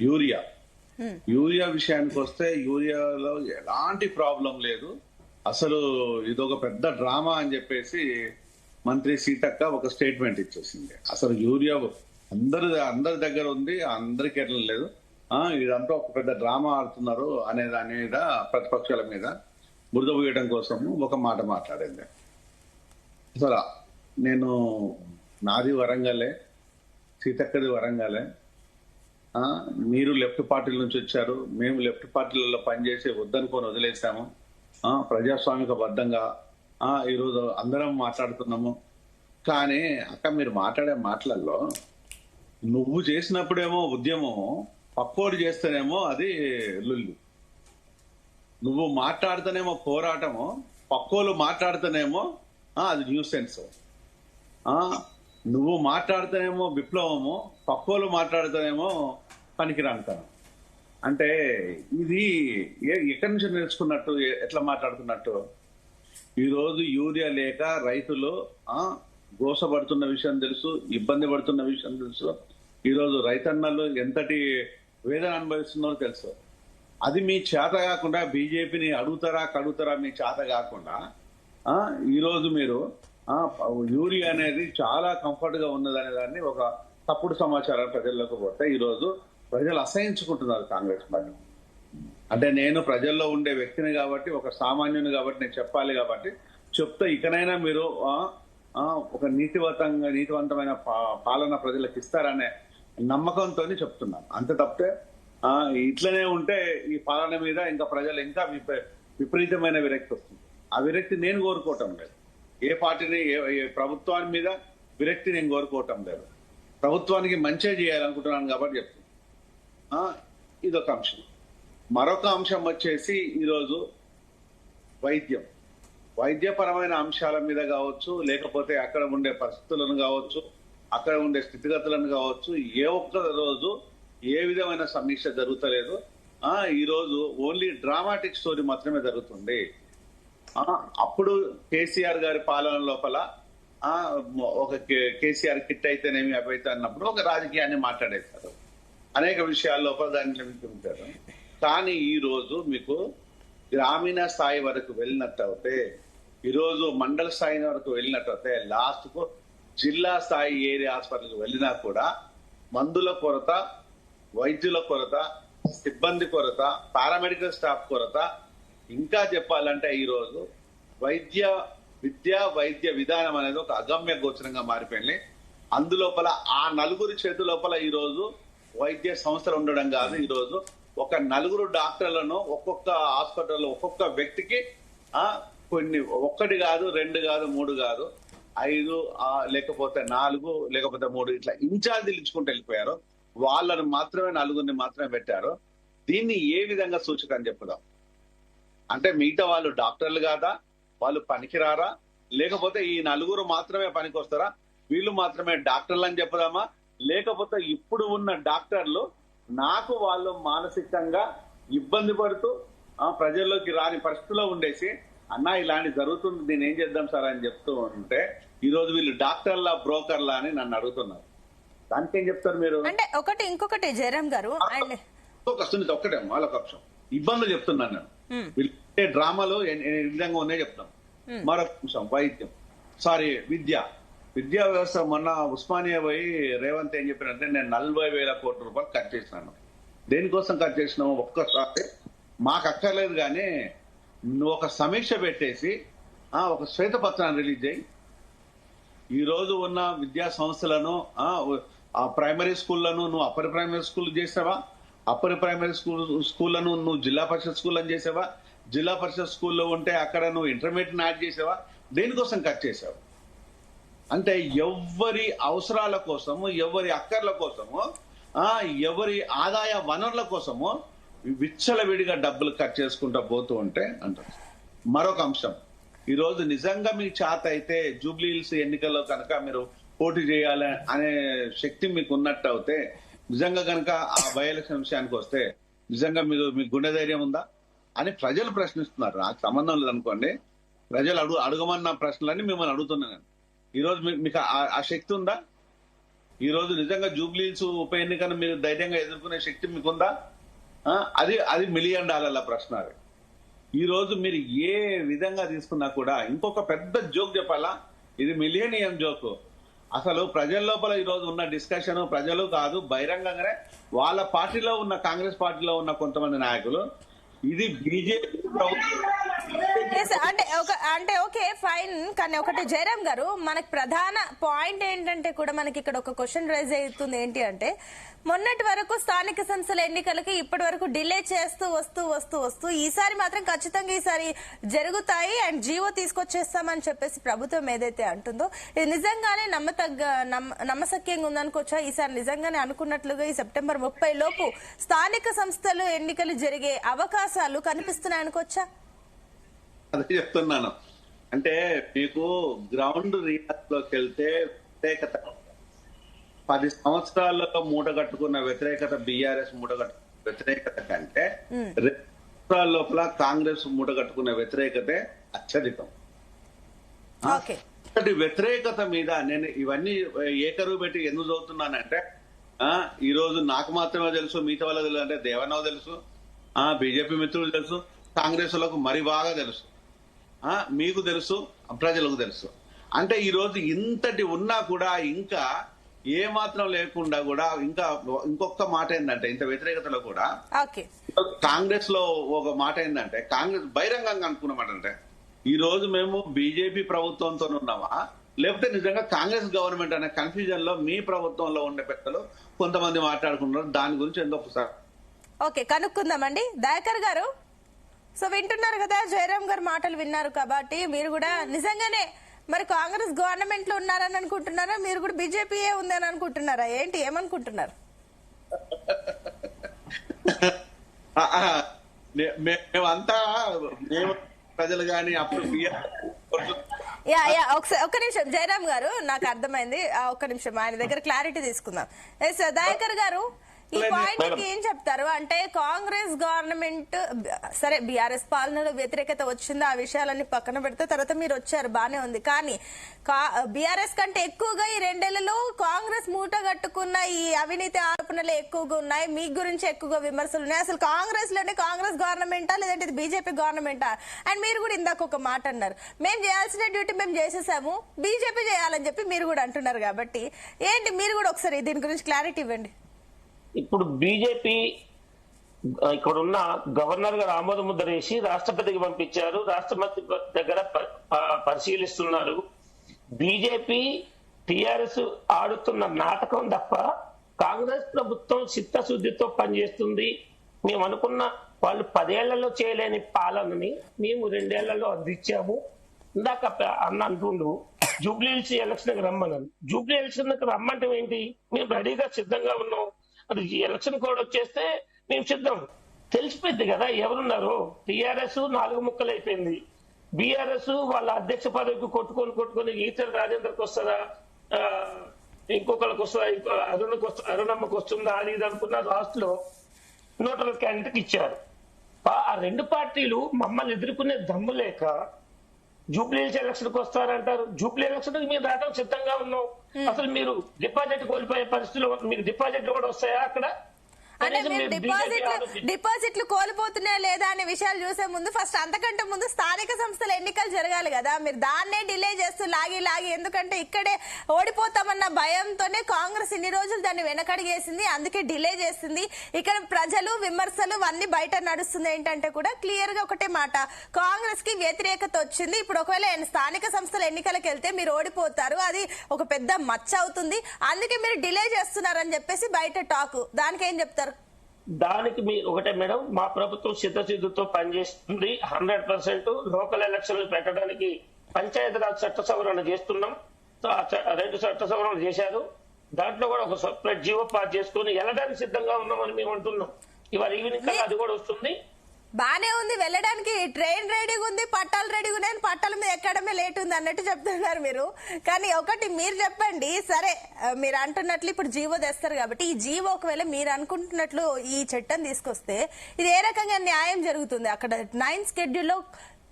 యూరియా విషయానికి వస్తే యూరియాలో ఎలాంటి ప్రాబ్లం లేదు, అసలు ఇదొక పెద్ద డ్రామా అని చెప్పేసి మంత్రి సీతక్క ఒక స్టేట్మెంట్ ఇచ్చేసింది. అసలు యూరియా అందరి దగ్గర ఉంది, అందరికి ఎట్లా లేదు, ఇదంతా ఒక పెద్ద డ్రామా ఆడుతున్నారు అనే దాని మీద ప్రతిపక్షాల మీద బురద పోయడం కోసం ఒక మాట మాట్లాడింది. అసలు నేను నాది వరంగలే, సీతక్కది వరంగలే, మీరు లెఫ్ట్ పార్టీల నుంచి వచ్చారు, మేము లెఫ్ట్ పార్టీలలో పనిచేసి వద్దనుకొని వదిలేసాము, ప్రజాస్వామిక బద్ధంగా ఈరోజు అందరం మాట్లాడుతున్నాము. కానీ అక్క మీరు మాట్లాడే మాటలలో నువ్వు చేసినప్పుడేమో ఉద్యమం, పక్కోడు చేస్తేనేమో అది లుల్లు. నువ్వు మాట్లాడితేనేమో పోరాటము, పక్కోలు మాట్లాడితేనేమో అది న్యూసెన్స్. నువ్వు మాట్లాడితేనేమో విప్లవము, పక్కోలు మాట్లాడితేనేమో పనికిరాంటాను. అంటే ఇది ఎక్కడి నుంచి నేర్చుకున్నట్టు, ఎట్లా మాట్లాడుతున్నట్టు? ఈరోజు యూరియా లేక రైతులు గోసపడుతున్న విషయం తెలుసు, ఇబ్బంది పడుతున్న విషయం తెలుసు. ఈరోజు రైతన్నలు ఎంతటి వేదన అనుభవిస్తున్నారో తెలుసు. అది మీ చేత కాకుండా బీజేపీని కడుగుతారా మీ చేత కాకుండా ఈరోజు మీరు యూరియా అనేది చాలా కంఫర్ట్ గా ఉన్నదనే దాన్ని ఒక తప్పుడు సమాచారం ప్రజల్లోకి పోతే ఈరోజు ప్రజలు అసహించుకుంటున్నారు కాంగ్రెస్ పార్టీ. అంటే నేను ప్రజల్లో ఉండే వ్యక్తిని కాబట్టి, ఒక సామాన్యుని కాబట్టి నేను చెప్పాలి కాబట్టి చెప్తే ఇకనైనా మీరు ఒక నీతివంతమైన పాలన ప్రజలకు ఇస్తారనే నమ్మకంతో చెప్తున్నాను. అంతే తప్పితే ఇట్లనే ఉంటే ఈ పాలన మీద ఇంకా ప్రజలు ఇంకా విపరీతమైన విరక్తి వస్తుంది. ఆ విరక్తి నేను కోరుకోవటం లేదు. ఏ పార్టీని, ఏ ప్రభుత్వాన్ని మీద విరక్తి నేను కోరుకోవటం లేదు. ప్రభుత్వానికి మంచి చేయాలనుకుంటున్నాను కాబట్టి చెప్తున్నాను. ఇదొక అంశం. మరొక అంశం వచ్చేసి ఈరోజు వైద్యపరమైన అంశాల మీద కావచ్చు, లేకపోతే అక్కడ ఉండే పరిస్థితులను కావచ్చు, అక్కడ ఉండే స్థితిగతులను కావచ్చు, ఏ ఒక్క రోజు ఏ విధమైన సమీక్ష జరుగుతలేదు. ఈ రోజు ఓన్లీ డ్రామాటిక్ స్టోరీ మాత్రమే జరుగుతుంది. అప్పుడు కేసీఆర్ గారి పాలన లోపల ఒక కేసీఆర్ కిట్ అయితేనేమి అవైతే అన్నప్పుడు ఒక రాజకీయాన్ని మాట్లాడేస్తారు, అనేక విషయాల లోపల దాన్ని ఉంటారు. కానీ ఈ రోజు మీకు గ్రామీణ స్థాయి వరకు వెళ్ళినట్టయితే, ఈరోజు మండల స్థాయి వరకు వెళ్ళినట్టయితే, లాస్ట్ కు జిల్లా స్థాయి ఏరియా హాస్పిటల్కి వెళ్ళినా కూడా మందుల కొరత, వైద్యుల కొరత, సిబ్బంది కొరత, పారామెడికల్ స్టాఫ్ కొరత, ఇంకా చెప్పాలంటే ఈరోజు వైద్య విధానం అనేది ఒక అగమ్య గోచరంగా మారిపోయింది. అందులోపల ఆ నలుగురి చేతి లోపల ఈరోజు వైద్య సంస్థలు ఉండడం కాదు, ఈరోజు ఒక నలుగురు డాక్టర్లను ఒక్కొక్క హాస్పిటల్లో ఒక్కొక్క వ్యక్తికి కొన్ని 1 కాదు, 2 కాదు, 3 కాదు, 5 లేకపోతే 4 లేకపోతే 3 ఇట్లా ఇన్ఛార్జీలు ఇచ్చుకుంటూ వెళ్ళిపోయారు. వాళ్ళను మాత్రమే 4గురిని మాత్రమే పెట్టారు. దీన్ని ఏ విధంగా సూచకం చెప్పుదాం? అంటే మిగతా వాళ్ళు డాక్టర్లు కాదా, వాళ్ళు పనికిరారా, లేకపోతే ఈ 4గురు మాత్రమే పనికొస్తారా, వీళ్ళు మాత్రమే డాక్టర్లు అని చెప్పుదామా? లేకపోతే ఇప్పుడు ఉన్న డాక్టర్లు నాకు వాళ్ళు మానసికంగా ఇబ్బంది పడుతూ ప్రజల్లోకి రాని పరిస్థితిలో ఉండేసి, అన్నా ఇలాంటి జరుగుతుంది, దీన్ని ఏం చేద్దాం సార్ అని చెప్తూ ఉంటే ఈరోజు వీళ్ళు డాక్టర్లా బ్రోకర్లా అని నన్ను అడుగుతున్నారు. దానికి ఏం చెప్తారు మీరు? అంటే ఇంకొకటి జయరాం గారు ఒక్కటే వాళ్ళొక అంశం ఇబ్బందులు చెప్తున్నాను నేను. వీళ్ళే డ్రామాలు ఏ విధంగా ఉన్నాయో చెప్తాం. మరొక అంశం విద్యా వ్యవస్థ. మొన్న ఉస్మానియా పోయి రేవంత్ ఏం చెప్పినంటే నేను 40,000 కోట్ల రూపాయలు కట్ చేసినాను. దేనికోసం కట్ చేసినాము ఒక్కసారి మాకు అక్కర్లేదు, కానీ నువ్వు ఒక సమీక్ష పెట్టేసి ఒక శ్వేతపత్రాన్ని రిలీజ్ చేయి. ఈ రోజు ఉన్న విద్యా సంస్థలను ప్రైమరీ స్కూళ్లను నువ్వు అప్పర్ ప్రైమరీ స్కూల్ చేసావా? అప్పర్ ప్రైమరీ స్కూళ్లను నువ్వు జిల్లా పరిషత్ స్కూల్ అని చేసావా? జిల్లా పరిషత్ స్కూల్లో ఉంటే అక్కడ నువ్వు ఇంటర్మీడియట్ యాడ్ చేసావా? దేనికోసం కట్ చేసావు? అంటే ఎవరి అవసరాల కోసము, ఎవరి అక్కర్ల కోసము, ఎవరి ఆదాయ వనరుల కోసము విచ్చలవిడిగా డబ్బులు కట్ చేసుకుంటా పోతూ ఉంటే అంటారు. మరొక అంశం, ఈ రోజు నిజంగా మీకు చేత అయితే జూబ్లీ హిల్స్ ఎన్నికల్లో కనుక మీరు పోటీ చేయాలి అనే శక్తి మీకు ఉన్నట్టు అయితే, నిజంగా కనుక ఆ బై ఎలక్షన్ విషయానికి వస్తే నిజంగా మీకు గుండె ధైర్యం ఉందా అని ప్రజలు ప్రశ్నిస్తున్నారు. నాకు సంబంధం లేదనుకోండి, ప్రజలు అడగమన్న ప్రశ్నలన్నీ మిమ్మల్ని అడుగుతున్నాను. ఈ రోజు మీకు ఆ శక్తి ఉందా? ఈ రోజు నిజంగా జూబ్లీ హిల్స్ ఉప ఎన్నికను మీరు ధైర్యంగా ఎదుర్కొనే శక్తి మీకుందా? అది $1 మిలియన్ ప్రశ్న. అది ఈ రోజు మీరు ఏ విధంగా తీసుకున్నా కూడా ఇంకొక పెద్ద జోక్ చెప్పాలా, ఇది మిలియనియం జోక్. అసలు ప్రజల లోపల ఈ రోజు ఉన్న డిస్కషన్, ప్రజలు కాదు బహిరంగంగానే వాళ్ళ పార్టీలో ఉన్న, కాంగ్రెస్ పార్టీలో ఉన్న కొంతమంది నాయకులు, ఇది బీజేపీ అంటే ఓకే ఫైన్, కానీ ఒకటి జయరాం గారు, మనకి ప్రధాన పాయింట్ ఏంటంటే కూడా మనకి ఇక్కడ ఒక క్వశ్చన్ రైజ్ అవుతుంది. ఏంటి అంటే, మొన్నటి వరకు స్థానిక సంస్థల ఎన్నికలకి ఇప్పటి వరకు డిలే చేస్తూ వస్తూ ఈసారి మాత్రం ఖచ్చితంగా ఈసారి జరుగుతాయి అండ్ జీవో తీసుకొచ్చేస్తామని చెప్పేసి ప్రభుత్వం ఏదైతే అంటుందో, ఇది నిజంగానే నమ్మశక్యంగా ఉందనుకోవచ్చా? ఈసారి నిజంగానే అనుకున్నట్లుగా ఈ సెప్టెంబర్ 30 లోపు స్థానిక సంస్థలు ఎన్నికలు జరిగే అవకాశాలు కనిపిస్తున్నాయి అనుకోవచ్చా? అదే చెప్తున్నాను. అంటే మీకు గ్రౌండ్ రియాలిటీ లోకి వెళ్తే వ్యతిరేకత 10 సంవత్సరాలలో మూట కట్టుకున్న వ్యతిరేకత, బీఆర్ఎస్ మూట కట్టుకున్న వ్యతిరేకత కంటే 2 సంవత్సరాల లోపల కాంగ్రెస్ మూట కట్టుకున్న వ్యతిరేకతే అత్యధికం. వ్యతిరేకత మీద నేను ఇవన్నీ ఏకరువు పెట్టి ఎందుకు చదువుతున్నానంటే, ఈ రోజు నాకు మాత్రమే తెలుసు, మిగతా వాళ్ళకి తెలుసు అంటే దేవన్నకు తెలుసు, బీజేపీ మిత్రులు తెలుసు, కాంగ్రెస్ లకు మరి బాగా తెలుసు, మీకు తెలుసు, ప్రజలకు తెలుసు. అంటే ఈ రోజు ఇంతటి ఉన్నా కూడా ఇంకా ఏ మాత్రం లేకుండా కూడా ఇంకొక మాట ఏంటంటే, ఇంత వ్యతిరేకతలో కూడా కాంగ్రెస్ లో ఒక మాట ఏంటంటే, కాంగ్రెస్ బహిరంగంగా అనుకున్నమాట అంటే, ఈ రోజు మేము బీజేపీ ప్రభుత్వంతో ఉన్నామా లేకపోతే నిజంగా కాంగ్రెస్ గవర్నమెంట్ అనే కన్ఫ్యూజన్ లో మీ ప్రభుత్వంలో ఉండే పెద్దలు కొంతమంది మాట్లాడుకుంటున్నారు. దాని గురించి ఎందుకు ఒకసారి ఓకే కనుక్కుందామండి. దయాకర్ గారు, సో వింటున్నారు కదా, జయరాం గారు మాటలు విన్నారు కాబట్టి మీరు కూడా నిజంగానే మరి కాంగ్రెస్ గవర్నమెంట్ లో ఉన్నారని అనుకుంటున్నారా, మీరు కూడా బీజేపీయే ఉందని అనుకుంటున్నారా, ఏంటి ఏమనుకుంటున్నారు? మేమంతా ప్రజలు గాని అప్పుడు ఒక్క నిమిషం జయరాం గారు, నాకు అర్థమైంది, ఒక్క నిమిషం ఆయన దగ్గర క్లారిటీ తీసుకుందాం. దయాకర్ గారు, ఈ పాయింట్ కి ఏం చెప్తారు? అంటే కాంగ్రెస్ గవర్నమెంట్ సరే బీఆర్ఎస్ పాలనలో వ్యతిరేకత వచ్చింది, ఆ విషయాలన్నీ పక్కన పెడితే తర్వాత మీరు వచ్చారు బానే ఉంది, కానీ బీఆర్ఎస్ కంటే ఎక్కువగా ఈ 2 ఏళ్లలో కాంగ్రెస్ మూట కట్టుకున్న ఈ అవినీతి ఆరోపణలు ఎక్కువగా ఉన్నాయి, మీ గురించి ఎక్కువగా విమర్శలు ఉన్నాయి. అసలు కాంగ్రెస్ లోనే కాంగ్రెస్ గవర్నమెంటా లేదంటే బీజేపీ గవర్నమెంటా? అండ్ మీరు కూడా ఇందాక ఒక మాట అన్నారు, మేము చేయాల్సిన డ్యూటీ మేము చేసేసాము, బీజేపీ చేయాలని చెప్పి మీరు కూడా అంటున్నారు. కాబట్టి ఏంటి, మీరు కూడా ఒకసారి దీని గురించి క్లారిటీ ఇవ్వండి. ఇప్పుడు బీజేపీ ఇక్కడ ఉన్న గవర్నర్ గారు ఆమోద ముద్ర వేసి రాష్ట్రపతికి పంపించారు, రాష్ట్రపతి దగ్గర పరిశీలిస్తున్నారు. బీజేపీ టిఆర్ఎస్ ఆడుతున్న నాటకం తప్ప కాంగ్రెస్ ప్రభుత్వం చిత్తశుద్ధితో పనిచేస్తుంది. మేము అనుకున్న వాళ్ళు 10 ఏళ్లలో చేయలేని పాలనని మేము 2 ఏళ్లలో అందించాము. ఇందాక అన్న అంటుండు జూబ్లీ హిల్స్ ఎలక్షన్ కి రమ్మన్నాను. జూబ్లీ ఎలక్షన్ కి రమ్మంటే ఏంటి, మేము రెడీగా సిద్ధంగా ఉన్నాం, అది ఎలక్షన్ కోడ్ వచ్చేస్తే మేము సిద్ధం. తెలిసిపోయింది కదా ఎవరున్నారు. టిఆర్ఎస్ 4 ముక్కలు అయిపోయింది, బీఆర్ఎస్ వాళ్ళ అధ్యక్ష పదవికి కొట్టుకొని ఈటెల రాజేందర్కి వస్తుందా, ఇంకొకరికి వస్తుందా, అరుణమ్మకి వస్తుందా అని ఇది అనుకున్న లాస్ట్ లో న్యూట్రల్ క్యాండిడేట్ ఇచ్చారు. ఆ 2 పార్టీలు మమ్మల్ని ఎదుర్కొనే దమ్ము లేక జూబ్లీ హిల్స్ ఎలక్షన్ కి వస్తారంటారు. జూబ్లీ ఎలక్షన్ కి మేము రావడం సిద్ధంగా ఉన్నాం. అసలు మీరు డిపాజిట్ కోల్పోయే పరిస్థితిలో మీకు డిపాజిట్లు కూడా వస్తాయా అక్కడ? అంటే మీరు డిపాజిట్లు కోల్పోతున్నాయా లేదా అనే విషయాలు చూసే ముందు ఫస్ట్ అంతకంటే ముందు స్థానిక సంస్థల ఎన్నికలు జరగాలి కదా. మీరు దాన్నే డిలే చేస్తూ లాగి ఎందుకంటే ఇక్కడే ఓడిపోతామన్న భయంతోనే కాంగ్రెస్ ఇన్ని రోజులు దాన్ని వెనకడిగేసింది, అందుకే డిలే చేస్తుంది. ఇక్కడ ప్రజలు విమర్శలు అన్ని బయట నడుస్తుంది. ఏంటంటే కూడా క్లియర్ గా ఒకటే మాట, కాంగ్రెస్ కి వ్యతిరేకత వచ్చింది. ఇప్పుడు ఒకవేళ స్థానిక సంస్థల ఎన్నికలకు వెళ్తే మీరు ఓడిపోతారు, అది ఒక పెద్ద మచ్చ అవుతుంది, అందుకే మీరు డిలే చేస్తున్నారని చెప్పేసి బయట టాక్. దానికి ఏం చెప్తారు? దానికి ఒకటే మేడం, మా ప్రభుత్వం సిద్ధసిద్ధుతో పనిచేస్తుంది. 100% లోకల్ ఎలక్షన్లు పెట్టడానికి పంచాయతీరాజ్ చట్ట సవరణ చేస్తున్నాం. 2 చట్ట సవరణలు చేశారు. దాంట్లో కూడా ఒక సపరేట్ జీవో పాస్ చేసుకుని వెళ్ళడానికి సిద్ధంగా ఉన్నామని మేము అంటున్నాం. ఇవాళ ఈవినింగ్ కల్లా అది కూడా వస్తుంది. బానే ఉంది, వెళ్ళడానికి ట్రైన్ రెడీగా ఉంది, పట్టాలు రెడీగా ఉన్నాయి, పట్టాల మీద ఎక్కడమే లేట్ ఉంది అన్నట్టు చెప్తున్నారు మీరు. కానీ ఒకటి మీరు చెప్పండి, సరే మీరు అంటున్నట్లు ఇప్పుడు జీవో తెస్తారు కాబట్టి ఈ జీవో ఒకవేళ మీరు అనుకుంటున్నట్లు ఈ చట్టం తీసుకొస్తే ఇది ఏ రకంగా న్యాయం జరుగుతుంది? అక్కడ 9 షెడ్యూల్లో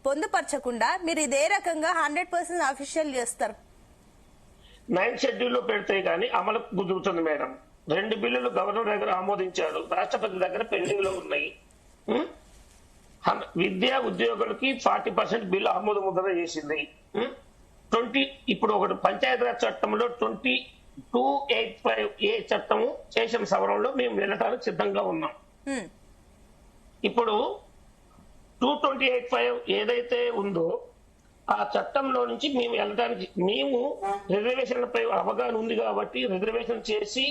పొందుపరచకుండా మీరు ఇది ఏ రకంగా 100% అఫీషియల్ చేస్తారు? 9 షెడ్యూల్లో పెడితే గానీ అమలు కుదురుతుంది మేడం. 2 బిల్లులు గవర్నర్ దగ్గర ఆమోదించారు, రాష్ట్రపతి దగ్గర పెండింగ్ లో ఉన్నాయి. విద్యా ఉద్యోగులకి 40% బిల్లు ఆమోద ముద్ర చేసింది. 20 ఇప్పుడు ఒకటి పంచాయతీరాజ్ చట్టంలో 2285A చట్టము చేసిన సవరణలో మేము వెళ్ళడానికి సిద్ధంగా ఉన్నాం. ఇప్పుడు 2285 ఏదైతే ఉందో ఆ చట్టంలో నుంచి మేము వెళ్ళడానికి, మేము రిజర్వేషన్లపై అవగాహన ఉంది కాబట్టి రిజర్వేషన్ చేసి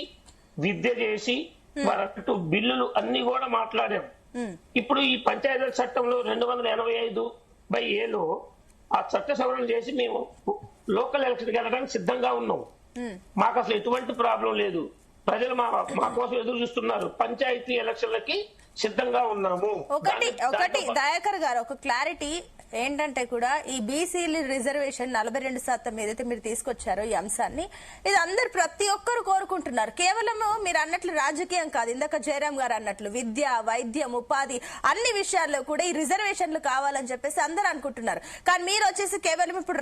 విద్య చేసి వారు బిల్లులు అన్ని కూడా మాట్లాడాం. ఇప్పుడు ఈ పంచాయతీ చట్టంలో 285A ఆ చట్ట సవరణ చేసి మేము లోకల్ ఎలక్షన్కి వెళ్ళడానికి సిద్ధంగా ఉన్నాం. మాకు అసలు ఎటువంటి ప్రాబ్లం లేదు. ప్రజలు మా కోసం ఎదురు చూస్తున్నారు. పంచాయతీ ఎలక్షన్లకి సిద్ధంగా ఉన్నాము. ఒకటి దయాకర్ గారు, ఒక క్లారిటీ ఏంటంటే కూడా ఈ బీసీల రిజర్వేషన్ 42% ఏదైతే మీరు తీసుకొచ్చారో ఈ అంశాన్ని, ఇది అందరు ప్రతి ఒక్కరు కోరుకుంటున్నారు. కేవలం మీరు అన్నట్లు రాజకీయం కాదు, ఇందాక జయరాం గారు అన్నట్లు విద్య, వైద్యం, ఉపాధి అన్ని విషయాల్లో కూడా ఈ రిజర్వేషన్లు కావాలని చెప్పేసి అందరు అనుకుంటున్నారు. కానీ మీరు వచ్చేసి కేవలం ఇప్పుడు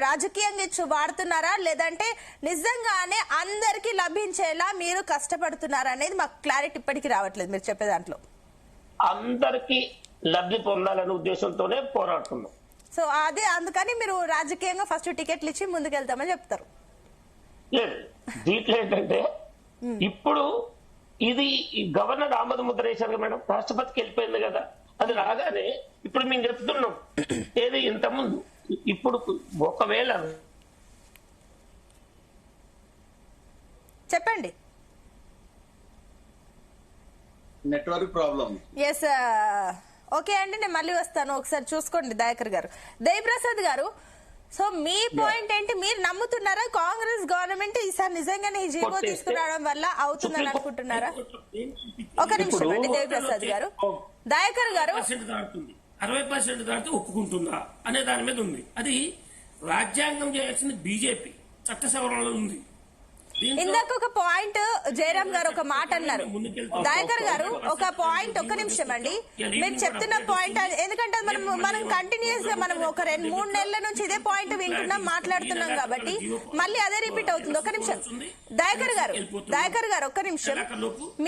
రాజకీయంగా ఇచ్చి వాడుతున్నారా, లేదంటే నిజంగానే అందరికీ లభించేలా మీరు కష్టపడుతున్నారా అనేది మాకు క్లారిటీ ఇప్పటికీ రావట్లేదు మీరు చెప్పే దాంట్లో. అందరికీ లబ్ధి పొందాలనే ఉద్దేశంతోనే పోరాడుతున్నాం. సో అదే, అందుకని మీరు రాజకీయంగా ఫస్ట్ టికెట్లు ఇచ్చి ముందుకెళ్తామని చెప్తారు. లేదు, దీంట్లో ఏంటంటే ఇప్పుడు ఇది గవర్నర్ ఆమోద ముద్ర వేశారు మేడం, రాష్ట్రపతికి వెళ్ళిపోయింది కదా. అది రాగానే ఇప్పుడు మేము చెప్తున్నాం ఏది ఇంతకుముందు. ఇప్పుడు ఒకవేళ చెప్పండి. Network problem. ఎస్, ఓకే అండి, నేను మళ్ళీ వస్తాను, ఒకసారి చూసుకోండి దయాకర్ గారు. దేవిప్రసాద్ గారు, సో మీ పాయింట్ ఏంటి? మీరు నమ్ముతున్నారా కాంగ్రెస్ గవర్నమెంట్ ఈసారి నిజంగానే ఈ జీవో తీసుకురావడం వల్ల అవుతుందని అనుకుంటున్నారా? ఒక నిమిషం అండి దేవిప్రసాద్ గారు. దయాకర్ గారు, 60% దాటితే ఒప్పుకుంటుందా అనే దాని మీద ఉంది. అది రాజ్యాంగం చేయాల్సింది బీజేపీ చట్ట సవరణలో ఉంది. ఇందాక ఒక పాయింట్ జయరాం గారు ఒక మాట అన్నారు. దయాకర్ గారు ఒక పాయింట్, ఒక్క నిమిషం అండి, మీరు చెప్తున్న పాయింట్, ఎందుకంటే మనం కంటిన్యూస్ గా మనం ఒక 2-3 నెలల నుంచి ఇదే పాయింట్ వింటున్నాం, మాట్లాడుతున్నాం కాబట్టి మళ్ళీ అదే రిపీట్ అవుతుంది. ఒక నిమిషం దయాకర్ గారు ఒక్క నిమిషం.